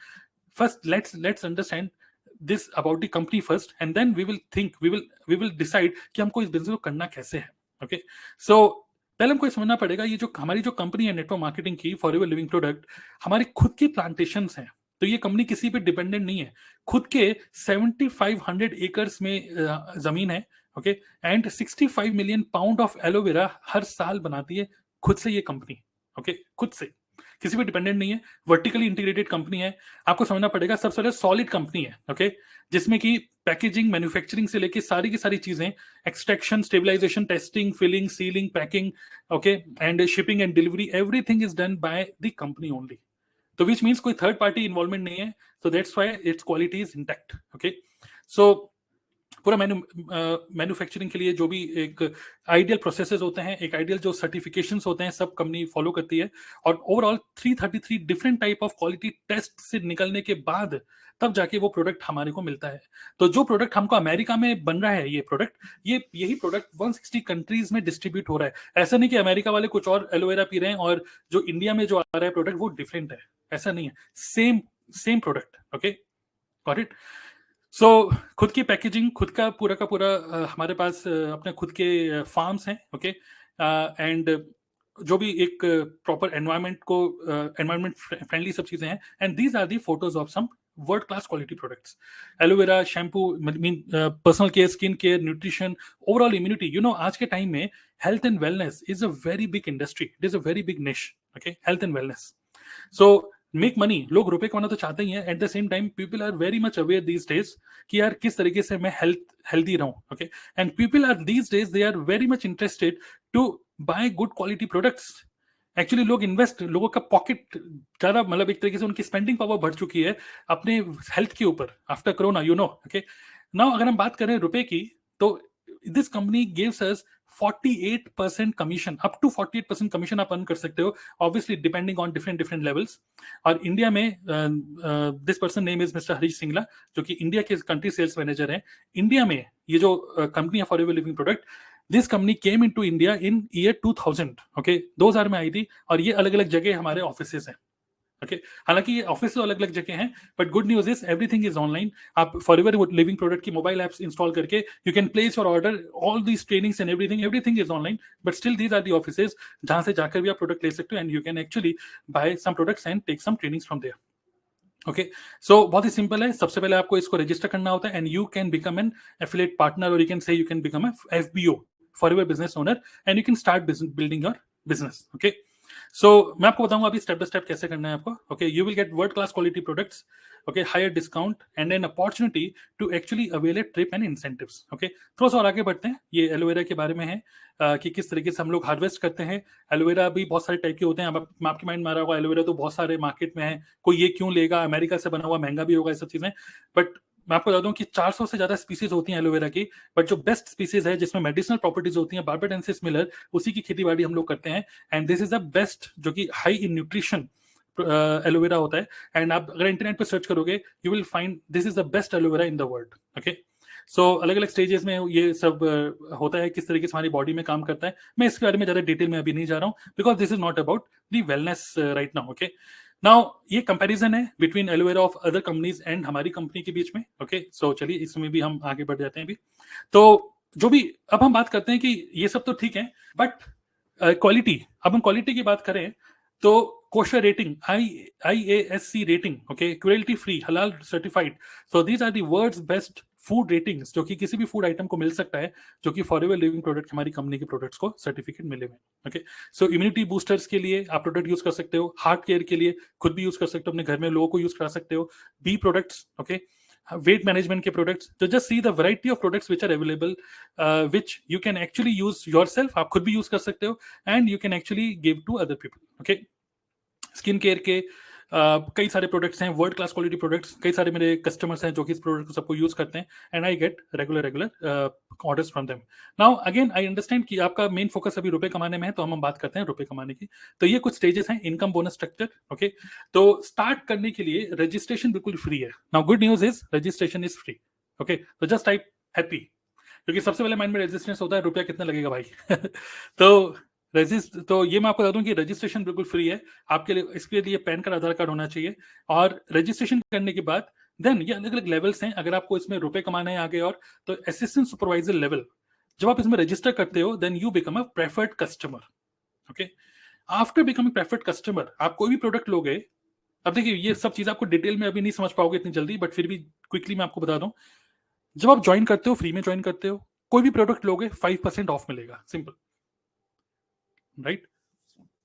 first, let's understand this about the company first, and then we will decide कि हमको इस बिजनेस को करना कैसे है. ओके, सो पहले हमको समझना पड़ेगा, ये जो हमारी जो कंपनी है नेटवर्क मार्केटिंग की, फॉरएवर लिविंग प्रोडक्ट, हमारी खुद की प्लांटेशंस हैं. तो ये कंपनी किसी पे डिपेंडेंट नहीं है. खुद के 7500 एकर्स में जमीन है. Okay, and 65 million pound of aloe vera हर साल बनाती है खुद से ये कंपनी. ओके, खुद से, किसी पे डिपेंडेंट नहीं है, वर्टिकली इंटीग्रेटेड कंपनी है. आपको समझना पड़ेगा, सबसे पहले सॉलिड कंपनी है. ओके, जिसमें कि पैकेजिंग, मैन्युफैक्चरिंग से लेके सारी की सारी चीजें, extraction, stabilization, testing, filling, sealing, packing, okay, and shipping and delivery, everything is done by the company only. तो विच मींस कोई थर्ड पार्टी इन्वॉल्वमेंट नहीं है. So that's why its quality is intact. Okay, so पूरा manufacturing के लिए जो भी एक आइडियल प्रोसेसेस होते हैं, एक आइडियल जो सर्टिफिकेशंस होते हैं, सब कंपनी फॉलो करती है। और overall 333 different type of quality test से निकलने के बाद तब जाके वो प्रोडक्ट हमारे को मिलता है। तो जो प्रोडक्ट हमको अमेरिका में बन रहा है, ये प्रोडक्ट, यही प्रोडक्ट 160 कंट्रीज में डिस्ट्रीब्यूट हो रहा है। ऐसा नहीं कि अमेरिका वाले कुछ और एलोवेरा पी रहे हैं और जो इंडिया में जो आ रहा है प्रोडक्ट वो डिफरेंट है, ऐसा नहीं है, same product. Okay, got it. So खुद की पैकेजिंग, खुद का पूरा हमारे पास अपने खुद के फार्म्स हैं। ओके, एंड जो भी एक प्रॉपर एनवायरमेंट फ्रेंडली सब चीजें हैं। And these are the photos of some world class quality products. Aloe vera shampoo, mean personal care, skin care, nutrition, overall immunity. You know, आज के टाइम में health and wellness is a very big industry, it is a very big niche. Okay, health and wellness. So make money, लोग रुपए कमाना तो चाहते ही हैं। At the same time people are very much aware these days कि यार किस तरीके से मैं हेल्दी रहूं। Okay, and people are these days they are very much interested to buy good quality products. Actually लोगों का पॉकेट ज्यादा, मतलब एक तरीके से उनकी स्पेंडिंग पावर बढ़ चुकी है अपने हेल्थ के ऊपर after corona, you know. Okay, now अगर हम बात करें रुपए की, तो this company gives us 48% commission, up to 48% commission आप अर्न कर सकते हो, obviously depending on different levels. और इंडिया में this person name is mister Harish Singla, जो कि इंडिया के कंट्री सेल्स मैनेजर हैं। इंडिया में ये जो कंपनी है forever living product, this company came into India in year 2000। Okay, 2000 में आई थी, और ये अलग अलग जगह हमारे ऑफिसेज हैं। ओके, हालांकि ये ऑफिस तो अलग अलग जगह हैं, but good news is everything is online. आप फॉरएवर लिविंग प्रोडक्ट की मोबाइल एप्स इंस्टॉल करके you can place your order, all these trainings and everything is online, but still these are the offices जहां से जाकर भी आप product ले सकते हो, and you can actually buy some products and take some trainings from there. Okay, so बहुत ही सिंपल है। सबसे पहले आपको इसको रजिस्टर करना होता है, and you can become an affiliate partner, और you can say you can become a FBO, Forever business owner, and you can start building your business. Okay, so मैं आपको बताऊंगा अभी स्टेप बाय स्टेप कैसे करना है आपको। Okay, you will get world class quality products, okay, higher discount and an opportunity to actually avail a trip and incentives. Okay, थोड़ा सा और आगे बढ़ते हैं। ये एलोवेरा के बारे में है कि किस तरीके से हम लोग हार्वेस्ट करते हैं। एलोवेरा भी बहुत सारे टाइप के होते हैं। अब आपके माइंड में आ रहा होगा एलोवेरा तो बहुत सारे मार्केट में है, कोई ये क्यों लेगा, अमेरिका से बना हुआ महंगा भी होगा, ये सब चीजें। बट मैं आपको बता दूं कि 400 से ज्यादा स्पीसीज होती हैं एलोवेरा की, बट जो बेस्ट स्पीसीज है जिसमें मेडिसिनल प्रॉपर्टीज होती हैं, बार्बाडेंसिस मिलर, उसी की खेती बाड़ी हम लोग करते हैं। And this is the best, जो कि हाई इन न्यूट्रिशन एलोवेरा होता है। एंड आप अगर इंटरनेट पे सर्च करोगे, you will find this is the best aloe vera in the world. Okay, so अलग अलग स्टेजेस में ये सब होता है, किस तरीके से हमारी बॉडी में काम करता है। मैं इसके बारे में ज्यादा डिटेल में अभी नहीं जा रहा हूँ, because this is not about the wellness right now. Okay, now ये कंपैरिजन है between aloe vera of other companies and हमारी कंपनी के बीच में। ओके, सो चलिए इसमें भी हम आगे बढ़ जाते हैं अभी। तो जो भी अब हम बात करते हैं कि ये सब तो ठीक है, बट क्वालिटी, अब हम क्वालिटी की बात करें तो kosher rating, IASC rating, okay, cruelty free, halal certified, so these are the world's best food ratings, जो कि किसी भी फूड आइटम को मिल सकता है, जो कि फॉरएवर लिविंग प्रोडक्ट हमारी कंपनी के प्रोडक्ट्स को सर्टिफिकेट मिले हुए। ओके, सो इम्यूनिटी बूस्टर्स के लिए आप प्रोडक्ट यूज कर सकते हो, हार्ट केयर के लिए खुद भी यूज कर सकते हो, अपने घर में लोगों को यूज करा सकते हो, bee products, okay, weight management के प्रोडक्ट्स। तो just see the variety of products which are available, which you can actually use yourself, आप खुद भी यूज कर सकते हो, and you can actually give to other people. Okay, skin care के कई सारे प्रोडक्ट्स हैं, वर्ल्ड क्लास क्वालिटी प्रोडक्ट्स। कई सारे मेरे कस्टमर्स हैं जो कि इस प्रोडक्ट को सबको यूज करते हैं, and I get regular orders from them. Now again I understand कि आपका मेन फोकस अभी रुपए कमाने में है, तो हम बात करते हैं रुपए कमाने की। तो ये कुछ स्टेजेस हैं, इनकम बोनस स्ट्रक्चर। ओके, तो स्टार्ट करने के लिए रजिस्ट्रेशन बिल्कुल फ्री है। Now good news is registration is free. Okay, तो जस्ट टाइप हैप्पी, क्योंकि सबसे पहले माइंड में रजिस्ट्रेशन होता है रुपया कितना लगेगा भाई। तो ये मैं आपको बता दूं कि रजिस्ट्रेशन बिल्कुल फ्री है आपके लिए। इसके लिए पैन कार्ड, आधार कार्ड होना चाहिए, और रजिस्ट्रेशन करने के बाद देन ये अलग अलग लेवल्स हैं। अगर आपको इसमें रुपए कमाना है आगे, और तो असिस्टेंट सुपरवाइजर लेवल, जब आप इसमें रजिस्टर करते हो, then you become a preferred customer. Okay, after becoming preferred customer, आप कोई भी प्रोडक्ट लोगे। अब देखिए, ये सब चीज आपको डिटेल में अभी नहीं समझ पाओगे इतनी जल्दी, बट फिर भी क्विकली मैं आपको बता दूं। जब आप ज्वाइन करते हो, फ्री में ज्वाइन करते हो, कोई भी प्रोडक्ट लोगे 5% ऑफ मिलेगा, सिंपल, राइट।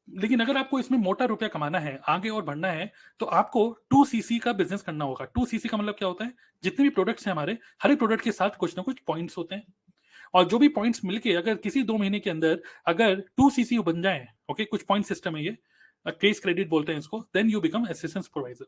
लेकिन अगर आपको इसमें मोटा रुपया कमाना है, आगे और बढ़ना है, तो आपको 2cc का बिजनेस करना होगा। 2cc का मतलब क्या होता है? जितने भी प्रोडक्ट्स हैं हमारे, हर एक प्रोडक्ट के साथ कुछ ना कुछ पॉइंट्स होते हैं, और जो भी पॉइंट्स मिलके अगर किसी 2 महीने के अंदर अगर 2cc बन जाए, ओके, कुछ पॉइंट सिस्टम है ये, केस क्रेडिट बोलते हैं इसको, then you become assistant supervisor.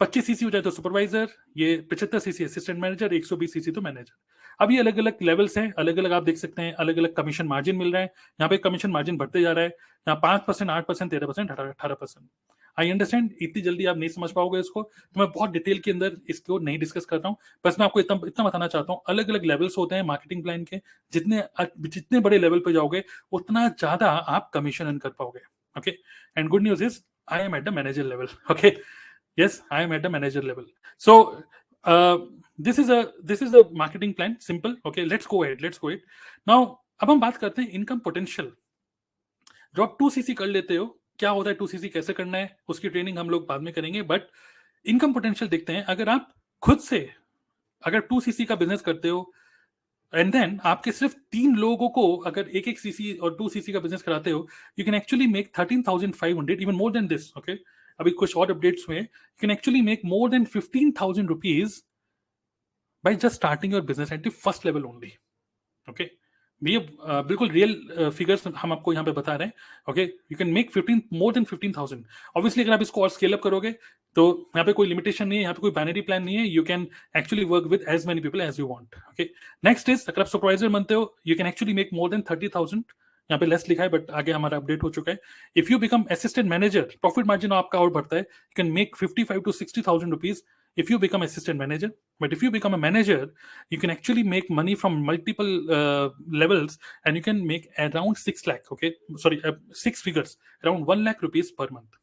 25cc हो जाए तो सुपरवाइजर, ये 75cc असिस्टेंट मैनेजर, 120cc तो मैनेजर। अब ये अलग अलग लेवल्स हैं, अलग अलग आप देख सकते हैं, अलग अलग कमीशन मार्जिन मिल रहा है। यहाँ पे कमीशन मार्जिन बढ़ते जा रहा है, यहाँ 5%, 8%, 13%, 18%। आई अंडरस्टैंड इतनी जल्दी आप नहीं समझ पाओगे इसको, तो मैं बहुत डिटेल के अंदर इसको नहीं डिस्कस कर रहा हूँ। बस मैं आपको इतना बताना चाहता हूँ, अलग अलग लेवल्स होते हैं मार्केटिंग प्लान के। जितने बड़े लेवल पे जाओगे उतना ज्यादा आप कमीशन अर्न कर पाओगे। Okay, and good news is I am at the manager level. Okay, yes, I am at the manager level. So this is a marketing plan, simple. Okay, let's go ahead. Now अब हम बात करते हैं income potential. जो आप 2cc कर लेते हो, क्या होता है 2cc कैसे करना है, उसकी ट्रेनिंग हम लोग बाद में करेंगे, बट इनकम पोटेंशियल देखते हैं। अगर आप खुद से अगर 2cc का बिजनेस करते हो एंड देन आपके सिर्फ 3 लोगों को अगर 1 cc और 2cc का बिजनेस कराते हो, you can actually make 13,500, even more than this. Okay, अभी कुछ और अपडेट्स हुए, you can actually make more then 15,000 rupees by just starting your business at the first level only. Okay, ये बिल्कुल रियल फिगर्स हम आपको यहाँ पे बता रहे हैं। Okay, you can make more then 15,000। Obviously अगर आप इसको और स्केल अप करोगे तो यहाँ पे कोई लिमिटेशन नहीं है, यहाँ पे कोई बाइनरी प्लान नहीं है, you can actually work with as many people as you want. Okay, next is अगर आप सुपरवाइजर बनते हो, you can actually make more than 30,000। यहाँ पे लेस लिखा है बट आगे हमारा अपडेट हो चुका है। If you become assistant manager, profit margin आपका और बढ़ता है, you can make 55 to 60,000 rupees if you become assistant manager. But if you become a manager, you can actually make money from multiple levels, and you can make around 6 lakh. Okay, sorry, 6 figures, around 1 lakh rupees per month.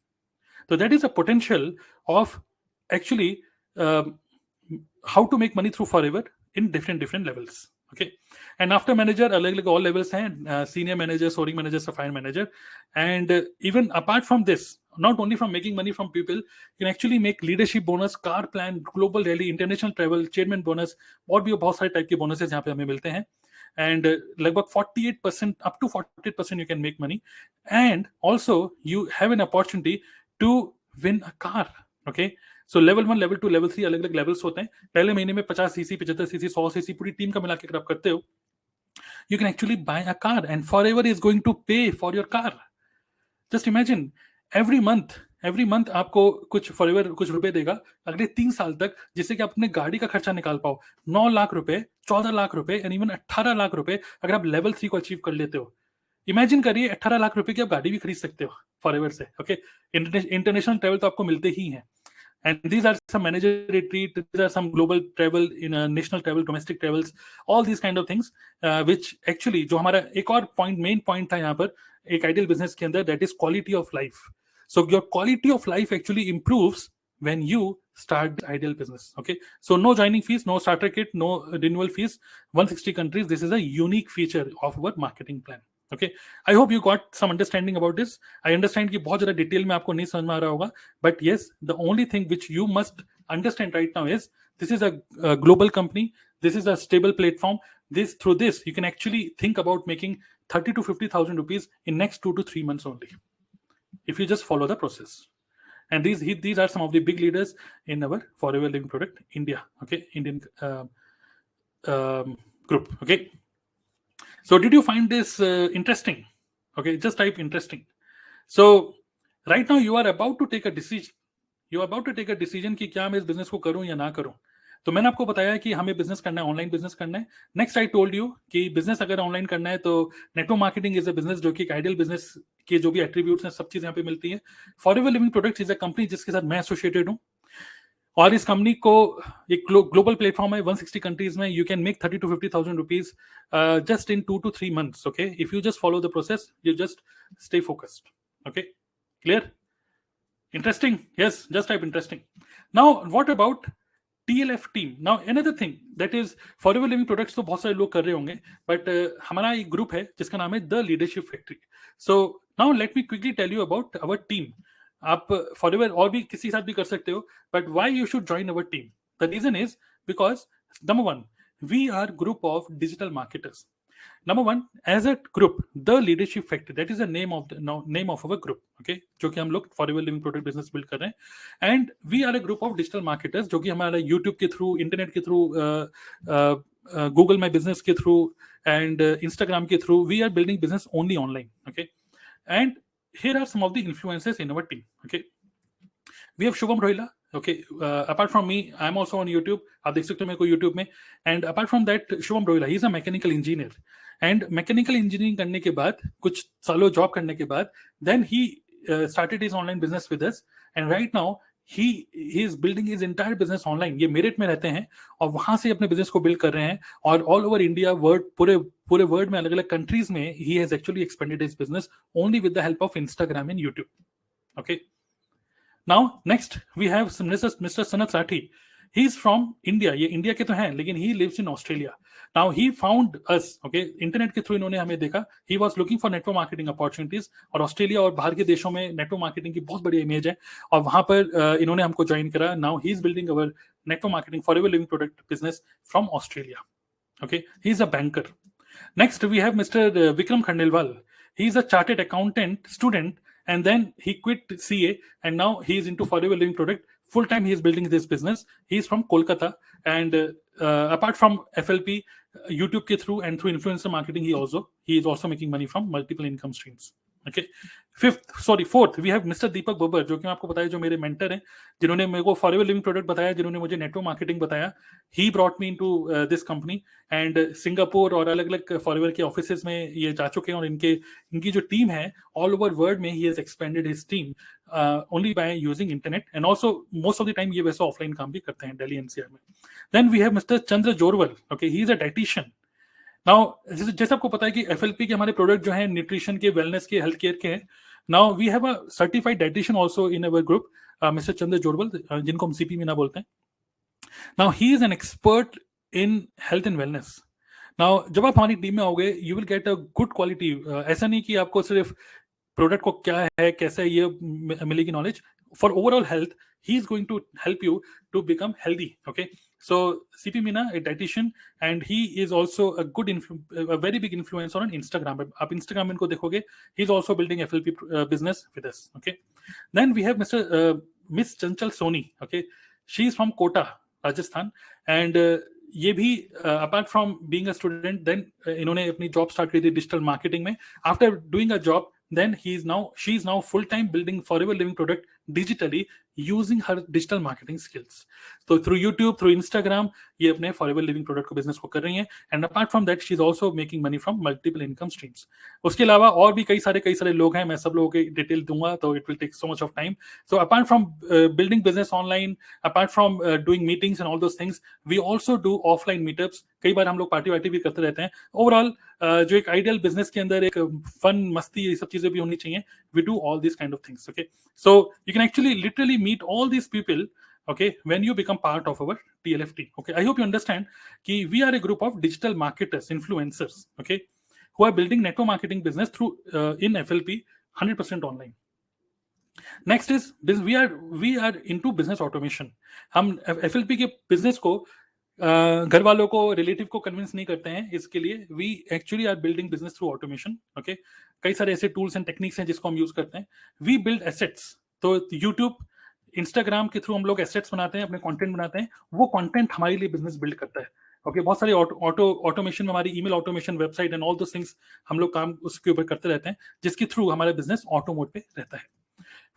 So that is a potential of actually how to make money through forever in different levels. Okay, and after manager अलग all levels हैं, senior manager, soaring manager, sapphire manager, and even apart from this, not only from making money from people, you can actually make leadership bonus, car plan, global rally, international travel, chairman bonus, और भी बहुत सारे type के bonuses यहाँ पे हमें मिलते हैं। and लगभग 48% up to 48% you can make money, and also you have an opportunity to win a car. Okay, so level 1, level 2, level 3 अलग अलग लेवल्स होते हैं। पहले महीने में 50cc, 75cc, 100cc पूरी टीम का मिला के अगर आप करते हो, you can actually buy a car and forever is going to pay for your car. Just imagine every month आपको कुछ फॉरएवर कुछ रुपए देगा अगले 3 साल तक, जिससे कि आप अपने गाड़ी का खर्चा निकाल पाओ। 9 लाख रुपए, 14 लाख रुपए, एंड इवन 18 लाख रुपए अगर आप लेवल 3 को अचीव कर लेते हो। इमेजिन करिए 18 लाख रुपए की आप गाड़ी भी खरीद सकते हो फॉरएवर से। ओके, इंटरनेशनल ट्रैवल तो आपको मिलते ही हैं, and these are some manager retreat, these are some global travel, in national travel, domestic travels, all these kind of things, which actually जो हमारा एक और मेन पॉइंट था यहाँ पर एक आइडियल बिजनेस के अंदर, that is quality of life. So your quality of life actually improves when you start the ideal business. Okay, so no joining fees, no starter kit, no renewal fees, 160 countries. This is a unique feature of our marketing plan. Okay, I hope you got some understanding about this. I understand कि बहुत ज़्यादा detail में आपको नहीं समझ में आ रहा होगा, but yes, the only thing which you must understand right now is this is a global company, this is a stable platform. Through this you can actually think about making 30 to 50,000 rupees in next 2 to 3 months only, if you just follow the process. And these are some of the big leaders in our Forever Living Product India. Okay, Indian group. Okay. So did you find this interesting? Okay, just type interesting. So right now you are about to take a decision. You are about to take a decision कि क्या मैं इस business को करूं या ना करूं। तो मैंने आपको बताया कि हमें बिजनेस करना है, ऑनलाइन बिजनेस करना है। नेक्स्ट आई टोल्ड यू कि बिजनेस अगर ऑनलाइन करना है तो network marketing is a business जो कि एक आइडियल बिजनेस के जो भी एट्रीब्यूट्स हैं सब चीजें यहाँ पे मिलती है। Forever Living products is a company जिसके साथ मैं एसोसिएटेड हूँ, और इस कंपनी को एक ग्लोबल प्लेटफॉर्म है 160 कंट्रीज में। You can make 30 to 50,000 rupees just in 2 to 3 months. Okay, if you just follow the process, you just stay focused. Okay, clear? Interesting? Yes, just type interesting. Now what about TLF team? Now another thing that is Forever Living Products तो बहुत सारे लोग कर रहे होंगे, but हमारा एक group है जिसका नाम है the leadership factory. So now let me quickly tell you about our team. आप फॉरएवर और भी किसी के साथ भी कर सकते हो, but why you should join our team? The reason is because number 1, we are group of digital marketers. Number 1, as a group the leadership factory, that is the name of our group. Okay, जो कि हम लोग forever living product business build कर रहे हैं, and we are a group of digital marketers जो कि हमारा यूट्यूब के थ्रू, इंटरनेट के थ्रू, गूगल माई बिजनेस के थ्रू एंड इंस्टाग्राम के थ्रू, we are building business only online. Okay, and here are some of the influencers in our team. Okay, we have Shubham Rohila, okay, apart from me I am also on YouTube, आप देख सकते हो मेरे को YouTube में. And apart from that Shubham Rohila, he is a mechanical engineer. And mechanical engineering करने के बाद, कुछ सालों जॉब करने के बाद, then he started his online business with us, and right now he is building his entire business online. ये merit में रहते हैं और वहां से अपने बिजनेस को बिल्ड कर रहे हैं, और ऑल ओवर इंडिया, वर्ल्ड, पूरे वर्ल्ड में अलग अलग कंट्रीज में he has actually expanded his business only with the help of Instagram and YouTube. Okay. Now next we have Mr. Sanat Rathi. He is from India. ये India के तो हैं, लेकिन he lives in Australia. Now he found us. Okay, internet के through इन्होंने हमें देखा. He was looking for network marketing opportunities, और ऑस्ट्रेलिया और बाहर के देशों में नेटवर्क मार्केटिंग की बहुत बड़ी इमेज है, और वहां पर इन्होंने हमको ज्वाइन करा. Now he is building our network marketing forever living product business from Australia. Okay, he is a banker. Next we have Mr. Vikram Khandelwal. He is a chartered accountant student, and then he quit CA, and now he is into forever living product. Full time he is building this business. He is from Kolkata, and apart from FLP, YouTube के through and through influencer marketing, he is also making money from multiple income streams. Okay. Fourth, we have Mr. Deepak Babbar, जो कि मैं आपको बताया, जो मेरे mentor हैं, जिन्होंने मेरे को फॉरएवर लिविंग प्रोडक्ट बताया, जिन्होंने मुझे नेटवर्क मार्केटिंग बताया. He brought me into this company, and Singapore और अलग अलग फॉरएवर के ऑफिसेज में ये जा चुके हैं, और इनकी जो टीम है ऑल ओवर वर्ल्ड में, he has expanded his team only by using internet, and also most of the time ये वैसे ऑफलाइन काम भी करते हैं दिल्ली एनसीआर में. Then we have Mr. Chandra Jorwal. Okay, he is a dietitian. Now जैसे आपको पता है कि FLP के हमारे प्रोडक्ट जो हैं न्यूट्रिशन के, वेलनेस के, हेल्थ केयर के हैं. Now we have a certified dietitian also in our group, Mr. Chandra Jorwal, जिनको हम CP मीना बोलते हैं. Now he is an expert in health and wellness. Now जब आप हमारी टीम में आओगे, you will get a good quality. ऐसा नहीं कि आपको सिर्फ प्रोडक्ट को क्या है, कैसे है, ये मिलेगी knowledge. For overall health, he is going to help you to become healthy. Okay, so C P Meena, a dietitian, and he is also a good, very big influencer on Instagram. आप इंस्टाग्राम इनको देखोगे, he is also building FLP business with us. Okay, then we have miss Chanchal Soni. Okay, she is from Kota, Rajasthan, and ये भी apart from being a student, then इन्होंने अपनी job start करी थी digital marketing में. After doing a job, then she is now full time building forever living product digitally using her digital marketing skills. So through YouTube, through Instagram, ये अपने forever living product को business को कर रही हैं, and apart from that she is also making money from multiple income streams. उसके अलावा और भी कई सारे लोग हैं, मैं सब लोगों के डिटेल दूंगा तो it will take so much of time. So apart from building business online, apart from doing meetings and all those things, we also do offline meetups. कई बार हम लोग पार्टी वार्टी भी करते रहते हैं. ओवरऑल जो एक आइडियल बिजनेस के अंदर एक फन, मस्ती, ये सब चीजें भी होनी चाहिए. We do all this kind of things. Okay, so you can actually literally meet all these people, okay, when you become part of our TLF team. Okay, I hope you understand कि we are a group of digital marketers, influencers, okay, who are building network marketing business through in FLP 100% online. Next is we are into business automation. हम FLP के business को घर वालों को, relative को convince नहीं करते हैं. इसके लिए we actually are building business through automation. Okay, कई सारे ऐसे टूल्स एंड टेक्निक्स हैं जिसको हम यूज करते हैं. We build assets. तो यूट्यूब, इंस्टाग्राम के थ्रू हम लोग एसेट्स बनाते हैं, अपने कंटेंट बनाते हैं. वो कंटेंट हमारे लिए बिजनेस बिल्ड करता है. ओके, बहुत सारे ऑटोमेशन में, हमारी email automation, website and all those things, हम लोग काम उसके ऊपर करते रहते हैं, जिसके थ्रू हमारा बिजनेस ऑटो मोड पे रहता है.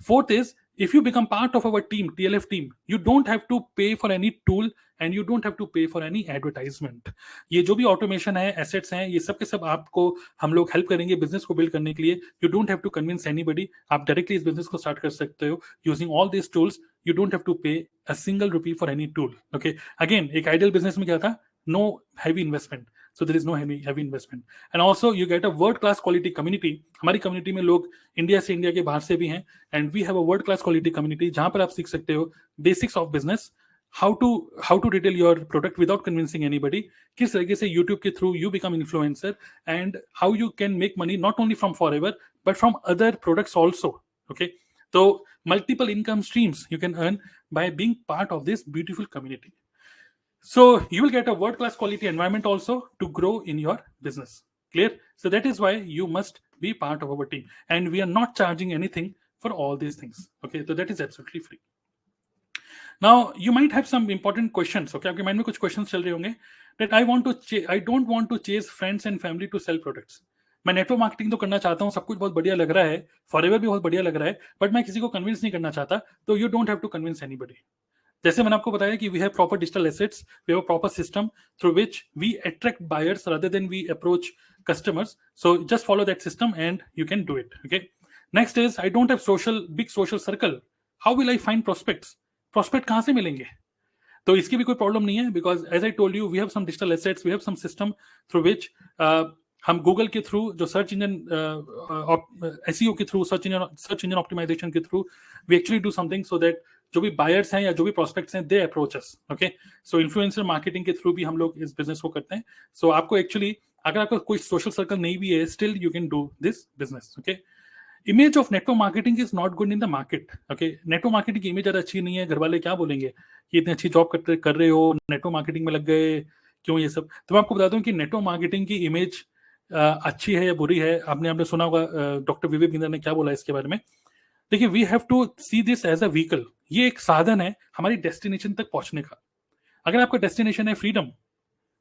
Fourth is, if you become part of our team, TLF team, you don't have to pay for any tool and you don't have to pay for any advertisement. ये जो भी automation है, assets हैं, ये सब के सब आपको हम लोग हेल्प करेंगे बिजनेस को बिल्ड करने के लिए. You don't have to convince anybody. आप डायरेक्टली इस बिजनेस को स्टार्ट कर सकते हो using all these tools. You don't have to pay a single rupee for any tool. Okay, again, एक आइडियल बिजनेस में क्या था? No heavy investment. So there is no heavy investment, and also you get a world class quality community. हमारी community में लोग India से, India के बाहर से भी हैं, and we have a world class quality community जहां पर आप सीख सकते हो basics of business, how to retail your product without convincing anybody, किस तरीके से YouTube के through you become influencer, and how you can make money not only from forever but from other products also. Okay, so multiple income streams you can earn by being part of this beautiful community. So you will get a world-class quality environment also to grow in your business. Clear? So that is why you must be part of our team, and we are not charging anything for all these things. Okay, so that is absolutely free. Now you might have some important questions. Okay, आपके mind में कुछ questions चल रहे होंगे that I don't want to chase friends and family to sell products. मैं network marketing तो करना चाहता हूँ, सब कुछ बहुत बढ़िया लग रहा है, फॉरएवर भी बहुत बढ़िया लग रहा है, बट मैं किसी को कन्विंस नहीं करना चाहता, तो you don't have to convince anybody. जैसे मैंने आपको बताया कि we have proper digital assets, we have a proper system through which we attract buyers rather than we approach customers. So just follow that system and you can do it. Okay. Next is I don't have big social circle. How will I find prospects? Prospect कहाँ से मिलेंगे? तो इसकी भी कोई problem नहीं है, because as I told you we have some digital assets, we have some system through which हम गूगल के थ्रू, जो सर्च इंजन एसईओ के थ्रू, सर्च इंजन ऑप्टिमाइजेशन के थ्रू we actually do something so that जो भी बायर्स हैं या जो भी प्रोस्पेक्ट्स हैं they approach us. Okay, so influencer marketing के थ्रू भी हम लोग इस बिजनेस को करते हैं। सो आपको एक्चुअली अगर आपका कोई सोशल सर्कल नहीं भी है, still you can do this business. Okay, image of network marketing is not good in the market. Okay, network marketing की इमेज ज्यादा अच्छी नहीं है, घर वाले क्या बोलेंगे कि इतनी अच्छी जॉब कर रहे हो, नेटवर्क मार्केटिंग में लग गए क्यों, ये सब। तो मैं आपको बता दूं कि नेटवर्क मार्केटिंग की इमेज अच्छी है या बुरी है, आपने सुना होगा डॉक्टर विवेक बिंदर ने क्या बोला इसके बारे में। देखिए, we have to see this as a vehicle, ये एक साधन है हमारी डेस्टिनेशन तक पहुंचने का। अगर आपका डेस्टिनेशन है freedom,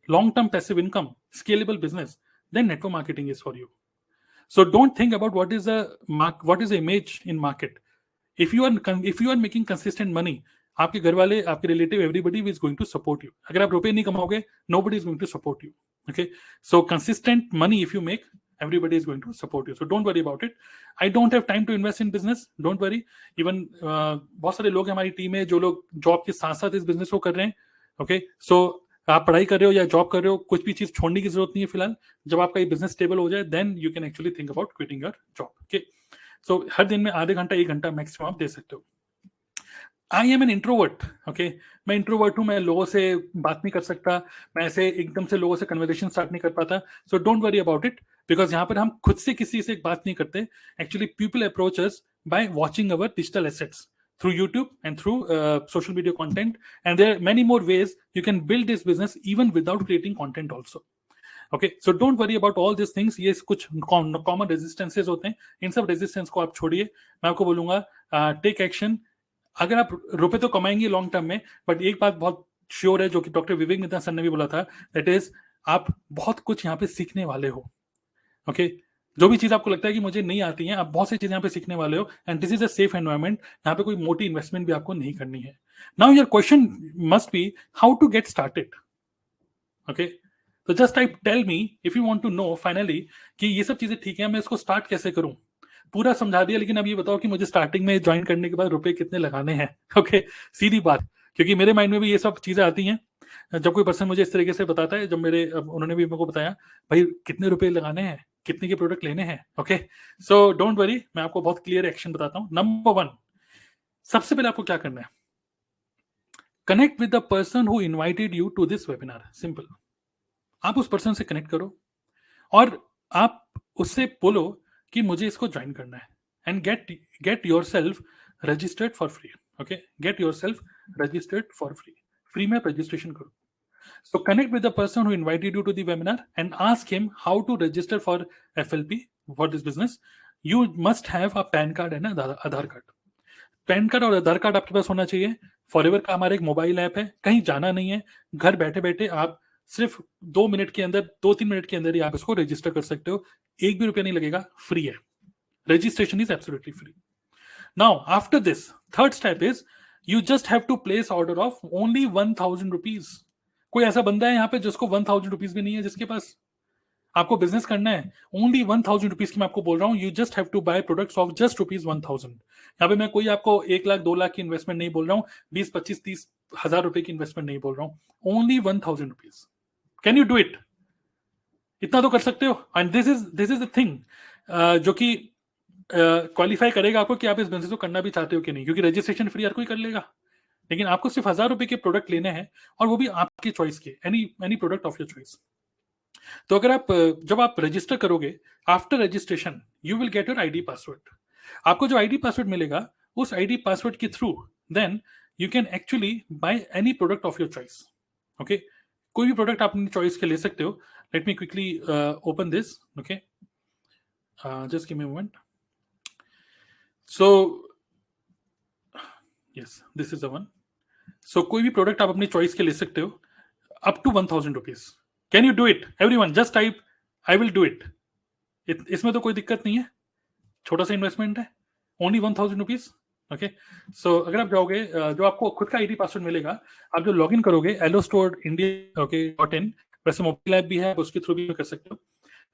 long term passive income, scalable business, then network marketing is for you. So don't think about what is the image in market. If you are making consistent money, आपके घर वाले, आपके relative, everybody is going to support you. अगर आप रुपए नहीं कमाओगे, nobody is going to support you. Okay, so consistent money if you make, everybody is going to support you. So don't worry about it. I don't have time to invest in business. Don't worry. Even बहुत सारे लोग हमारी team में जो लोग job के साथ साथ इस बिजनेस को कर रहे हैं। Okay, so आप पढ़ाई कर रहे हो या जॉब कर रहे हो, कुछ भी चीज छोड़ने की जरूरत नहीं है फिलहाल। जब आपका ये बिजनेस स्टेबल हो जाए, then you can actually think about quitting your job. Okay, so हर दिन में आधे घंटा 1 घंटा मैक्सिमम आप दे सकते हो। I am an introvert. Okay, मैं इंट्रोवर्ट हूं, मैं लोगों से बात नहीं कर सकता, मैं ऐसे एकदम से लोगों से कन्वर्सेशन स्टार्ट नहीं कर पाता। So don't worry about it, because यहाँ पर हम खुद से किसी से बात नहीं करते। Actually people approach us by watching our digital assets through YouTube and through social media content, and there are many more ways you can build this business even without creating content also. Okay, so don't worry about all these things. ये कुछ common resistances होते हैं, इन सब resistance को आप छोड़िए। मैं आपको बोलूंगा टेक एक्शन। अगर आप रुपए तो कमाएंगे लॉन्ग टर्म में, बट एक बात बहुत श्योर है जो कि डॉक्टर विवेक मित्रा सर ने भी बोला था, दैट इज आप बहुत कुछ यहाँ पे सीखने वाले हो। ओके, जो भी चीज आपको लगता है कि मुझे नहीं आती है, आप बहुत सी चीजें यहाँ पे सीखने वाले हो, and this is a safe environment. यहाँ पे कोई मोटी इन्वेस्टमेंट भी आपको नहीं करनी है। Now your question must be how to get started. Okay, तो just type tell me if you want to know finally कि ये सब चीजें ठीक है, मैं इसको स्टार्ट कैसे करूं। पूरा समझा दिया, लेकिन अब ये बताओ कि मुझे स्टार्टिंग में ज्वाइन करने के बाद रुपए कितने लगाने हैं। ओके, सीधी बात, क्योंकि मेरे माइंड में भी ये सब चीजें आती हैं। जब कोई पर्सन मुझे इस तरीके से बताता है, जब उन्होंने भी मेरे को बताया भाई कितने रुपए लगाने हैं, कितने के प्रोडक्ट लेने हैं। ओके, सो डोंट वरी, मैं आपको बहुत क्लियर एक्शन बताता हूं। नंबर 1, सबसे पहले आपको क्या करना है, connect with the person who invited you to this webinar. Simple, आप उस पर्सन से कनेक्ट करो और आप उससे बोलो कि मुझे इसको ज्वाइन करना है, and get yourself registered for free. Okay, get yourself registered for free, free में रजिस्ट्रेशन करो। So connect with the person who invited you to the webinar and ask him how to register for FLP for this business. You must have a PAN card and Aadhaar card. Pan card और आधार card आपके पास होना चाहिए। Forever का हमारा एक mobile app है, कहीं जाना नहीं है, घर बैठे बैठे आप सिर्फ 2 मिनट के अंदर, 2-3 मिनट के अंदर ही आप इसको रजिस्टर कर सकते हो। 1 भी रुपया नहीं लगेगा, फ्री है। Registration is absolutely free. Now after this, third step is you just have to place order of only 1000 rupees. कोई ऐसा बंदा है यहाँ पे जिसको 1000 रुपीज भी नहीं है, जिसके पास? आपको बिजनेस करना है, ओनली 1000 रुपीज की मैं आपको बोल रहा हूँ, you just have to buy products of just ₹1000। यहाँ पे मैं कोई आपको 1 लाख 2 लाख की इन्वेस्टमेंट नहीं बोल रहा हूँ, 20, 25, 30 हजार रुपए की इन्वेस्टमेंट नहीं बोल रहा हूँ, only 1000 rupees. Can you do it? इतना तो कर सकते हो। And this is the thing जो कि क्वालिफाई करेगा आपको कि आप इस बिजनेस को करना भी चाहते हो कि नहीं, क्योंकि रजिस्ट्रेशन फ्री हर कोई कर लेगा, लेकिन आपको सिर्फ 1000 रुपए के प्रोडक्ट लेने हैं, और वो भी आपकी चॉइस के, any product of your choice. तो अगर आप जब आप रजिस्टर करोगे, after registration you will get your ID password. आपको जो आईडी पासवर्ड मिलेगा, उस आईडी पासवर्ड के through then you can actually buy any product of your choice. Okay, कोई भी प्रोडक्ट आप अपनी चॉइस के ले सकते हो। Let me quickly open this. Okay, just give me a moment. So yes, this is the one. So कोई भी प्रोडक्ट आप अपनी चॉइस के ले सकते हो, up to 1000 rupees. Can you do it? Everyone just type I will do it. इसमें तो कोई दिक्कत नहीं है, छोटा सा इन्वेस्टमेंट है, ओनली 1000 रुपीज। ओके, सो अगर आप जाओगे, जो आपको खुद का आईडी पासवर्ड मिलेगा, आप जो लॉगिन करोगे aloe store India okay .in, वैसे मोबाइल ऐप भी है, उसके थ्रू भी कर सकते हो।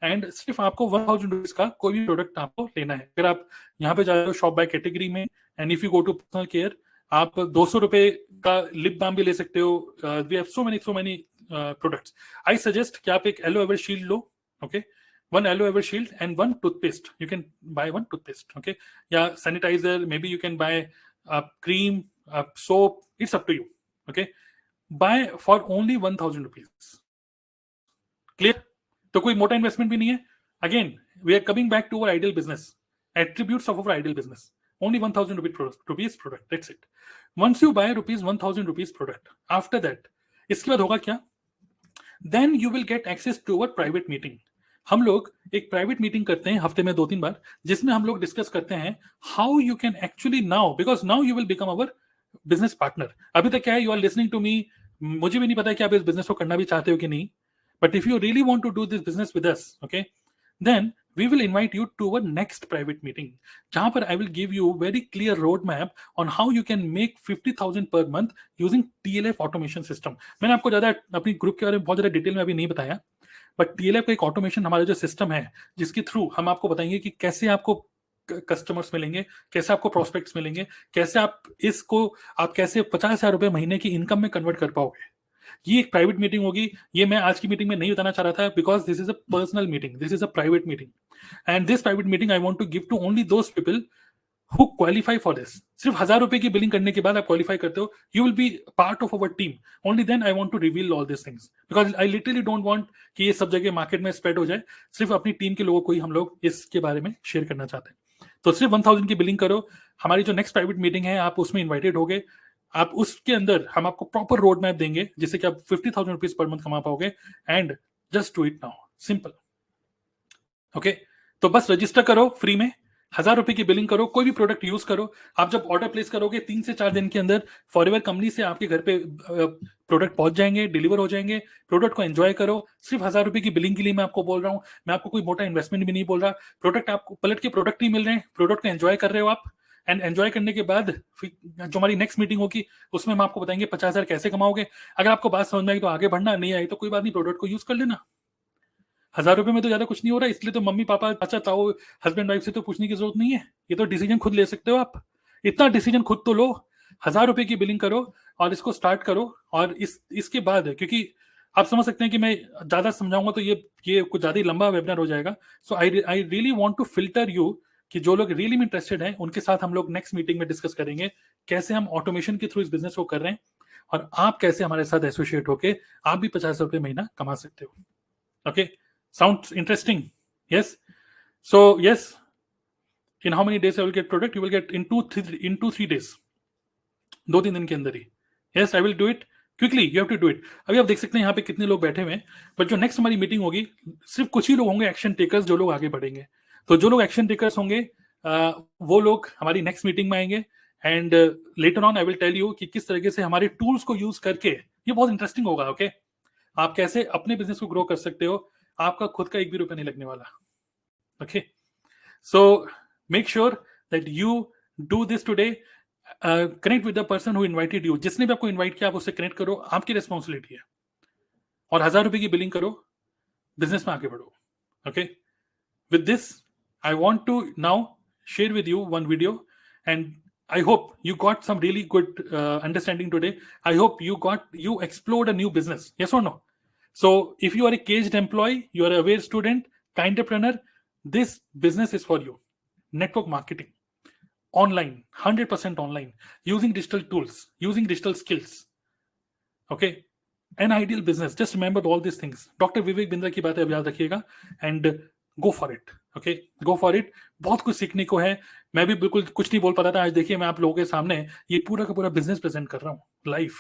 एंड सिर्फ आपको 1000 रुपीज का कोई भी प्रोडक्ट आपको लेना है। अगर आप यहाँ पे जा रहे हो शॉप बाय कैटेगरी में, and if you go to personal care, आप 200 रुपए का लिप बाम भी ले सकते हो। We have so many products. I suggest कि आप एक एलो एवर शील्ड लो, okay, one aloe vera shield and one toothpaste. You can buy one toothpaste, okay? Yeah, sanitizer, maybe you can buy a cream, a soap, it's up to you, okay? Buy for only 1000 rupees. Clear? तो कोई मोटा investment भी नहीं है। Again, we are coming back to our ideal business. Attributes of our ideal business. Only 1000 rupees product, that's it. Once you buy rupees 1000 rupees product, after that, इसके बाद होगा क्या? Then you will get access to our private meeting. हम लोग एक private meeting करते हैं हफ्ते में 2-3 बार, जिसमें हम लोग डिस्कस करते हैं how you can actually now, because now you will become our business partner. अभी तक क्या है, you are listening to me, मुझे भी नहीं पता कि आप इस बिजनेस को करना भी चाहते हो कि नहीं, but if you really want to do this business with us, okay, then we will invite you to our next private meeting, जहां पर I will give you very clear roadmap on how you can make 50,000 per month using TLF automation system। मैंने आपको ज्यादा अपनी group के बारे में बहुत ज्यादा डिटेल में अभी नहीं बताया, बट TLF का एक ऑटोमेशन हमारा जो सिस्टम है, जिसके थ्रू हम आपको बताएंगे कि कैसे आपको कस्टमर्स मिलेंगे, कैसे आपको प्रोस्पेक्ट्स मिलेंगे, कैसे आप इसको आप कैसे 50,000 रुपए महीने की इनकम में कन्वर्ट कर पाओगे। ये एक प्राइवेट मीटिंग होगी। ये मैं आज की मीटिंग में नहीं बताना चाह रहा था, because this is a personal meeting, this is a private meeting, and this private meeting I want to give to only those people who qualify for this। सिर्फ 1000 रुपए की बिलिंग करने के बाद आप क्वालिफाई करते हो, you will be part of our team, only then I want to reveal all these things, because I literally don't want कि ये सब जगह मार्केट में स्प्रेड हो जाए। सिर्फ अपनी टीम के लोगों को ही हम लोग इसके बारे में शेयर करना चाहते हैं। तो सिर्फ 1000 की बिलिंग करो। हमारी जो नेक्स्ट प्राइवेट मीटिंग है, आप उसमें इन्वाइटेड होगे। आप उसके अंदर हम आपको प्रॉपर रोड मैप देंगे, जिससे कि आप 50,000 रुपीज पर मंथ कमा पाओगे, and just do it now, simple. Okay, तो बस रजिस्टर करो फ्री में, 1000 रुपए की बिलिंग करो, कोई भी प्रोडक्ट यूज करो। आप जब ऑर्डर प्लेस करोगे 3 से 4 दिन के अंदर फॉरएवर कंपनी से आपके घर पे प्रोडक्ट पहुंच जाएंगे, डिलीवर हो जाएंगे। प्रोडक्ट को एंजॉय करो। सिर्फ 1000 रुपए की बिलिंग के लिए मैं आपको बोल रहा हूं, मैं आपको कोई मोटा इन्वेस्टमेंट भी नहीं बोल रहा। प्रोडक्ट आपको पलट के प्रोडक्ट ही मिल रहे हैं, प्रोडक्ट को एंजॉय कर रहे हो आप, एंड एंजॉय करने के बाद जो हमारी नेक्स्ट मीटिंग होगी उसमें हम आपको बताएंगे 50,000 कैसे कमाओगे। अगर आपको बात समझ में आई तो आगे बढ़ना, नहीं आई तो कोई बात नहीं, प्रोडक्ट को यूज कर लेना। 1000 रुपए में तो ज्यादा कुछ नहीं हो रहा, इसलिए तो मम्मी पापा चाचा ताऊ हस्बैंड वाइफ से तो पूछने की जरूरत नहीं है। ये तो डिसीजन खुद ले सकते हो आप, इतना डिसीजन खुद तो लो। 1000 रुपए की बिलिंग करो और इसको स्टार्ट करो। और इसके बाद, क्योंकि आप समझ सकते हैं कि मैं ज्यादा समझाऊंगा तो ये कुछ ज्यादा ही लंबा वेबिनार हो जाएगा। So I really want to filter you, कि जो लोग रियली में इंटरेस्टेड हैं उनके साथ हम लोग नेक्स्ट मीटिंग में डिस्कस करेंगे कैसे हम ऑटोमेशन के थ्रू इस बिजनेस को कर रहे हैं, और आप कैसे हमारे साथ एसोसिएट होके आप भी 50 रुपए महीना कमा सकते हो। Okay, sounds interesting? Yes. So yes, in how many days I will get product? You will get in 2-3 days, 2-3 दिन के अंदर ही। Yes, I will do it quickly. You have to do it. अभी आप देख सकते हैं यहाँ पे कितने लोग बैठे हुए हैं, बट जो नेक्स्ट हमारी मीटिंग होगी सिर्फ कुछ ही लोग होंगे एक्शन टेकर्स, जो लोग आगे बढ़ेंगे। तो जो लोग एक्शन टेकर्स होंगे वो लोग हमारी नेक्स्ट मीटिंग में आएंगे, and later on I will tell you कि किस तरीके से हमारे टूल्स को यूज करके, ये बहुत इंटरेस्टिंग होगा। ओके, आप कैसे अपने बिजनेस को ग्रो कर सकते हो, आपका खुद का 1 भी रुपया नहीं लगने वाला। Okay, so make sure that you do this today. Connect with the person who invited you, जिसने भी आपको इनवाइट किया आप उससे कनेक्ट करो, आपकी रिस्पॉन्सिबिलिटी है। और 1000 रुपए की बिलिंग करो, बिजनेस में आगे बढ़ो। Okay, with this I want to now share with you one video, and I hope you got some really good understanding today. I hope you explored a new business. Yes or no? So if you are a caged employee, you are a aware student, kindpreneur, this business is for you. Network marketing, online, 100% online, using digital tools, using digital skills. Okay, an ideal business. Just remember all these things. Dr. Vivek Bindra की बातें अब याद रखिएगा, and go for it. Okay, go for it. बहुत कुछ सीखने को है। मैं भी बिल्कुल कुछ नहीं बोल पा रहा था, आज देखिए मैं आप लोगों के सामने ये पूरा का पूरा बिजनेस प्रेजेंट कर रहा हूँ लाइव।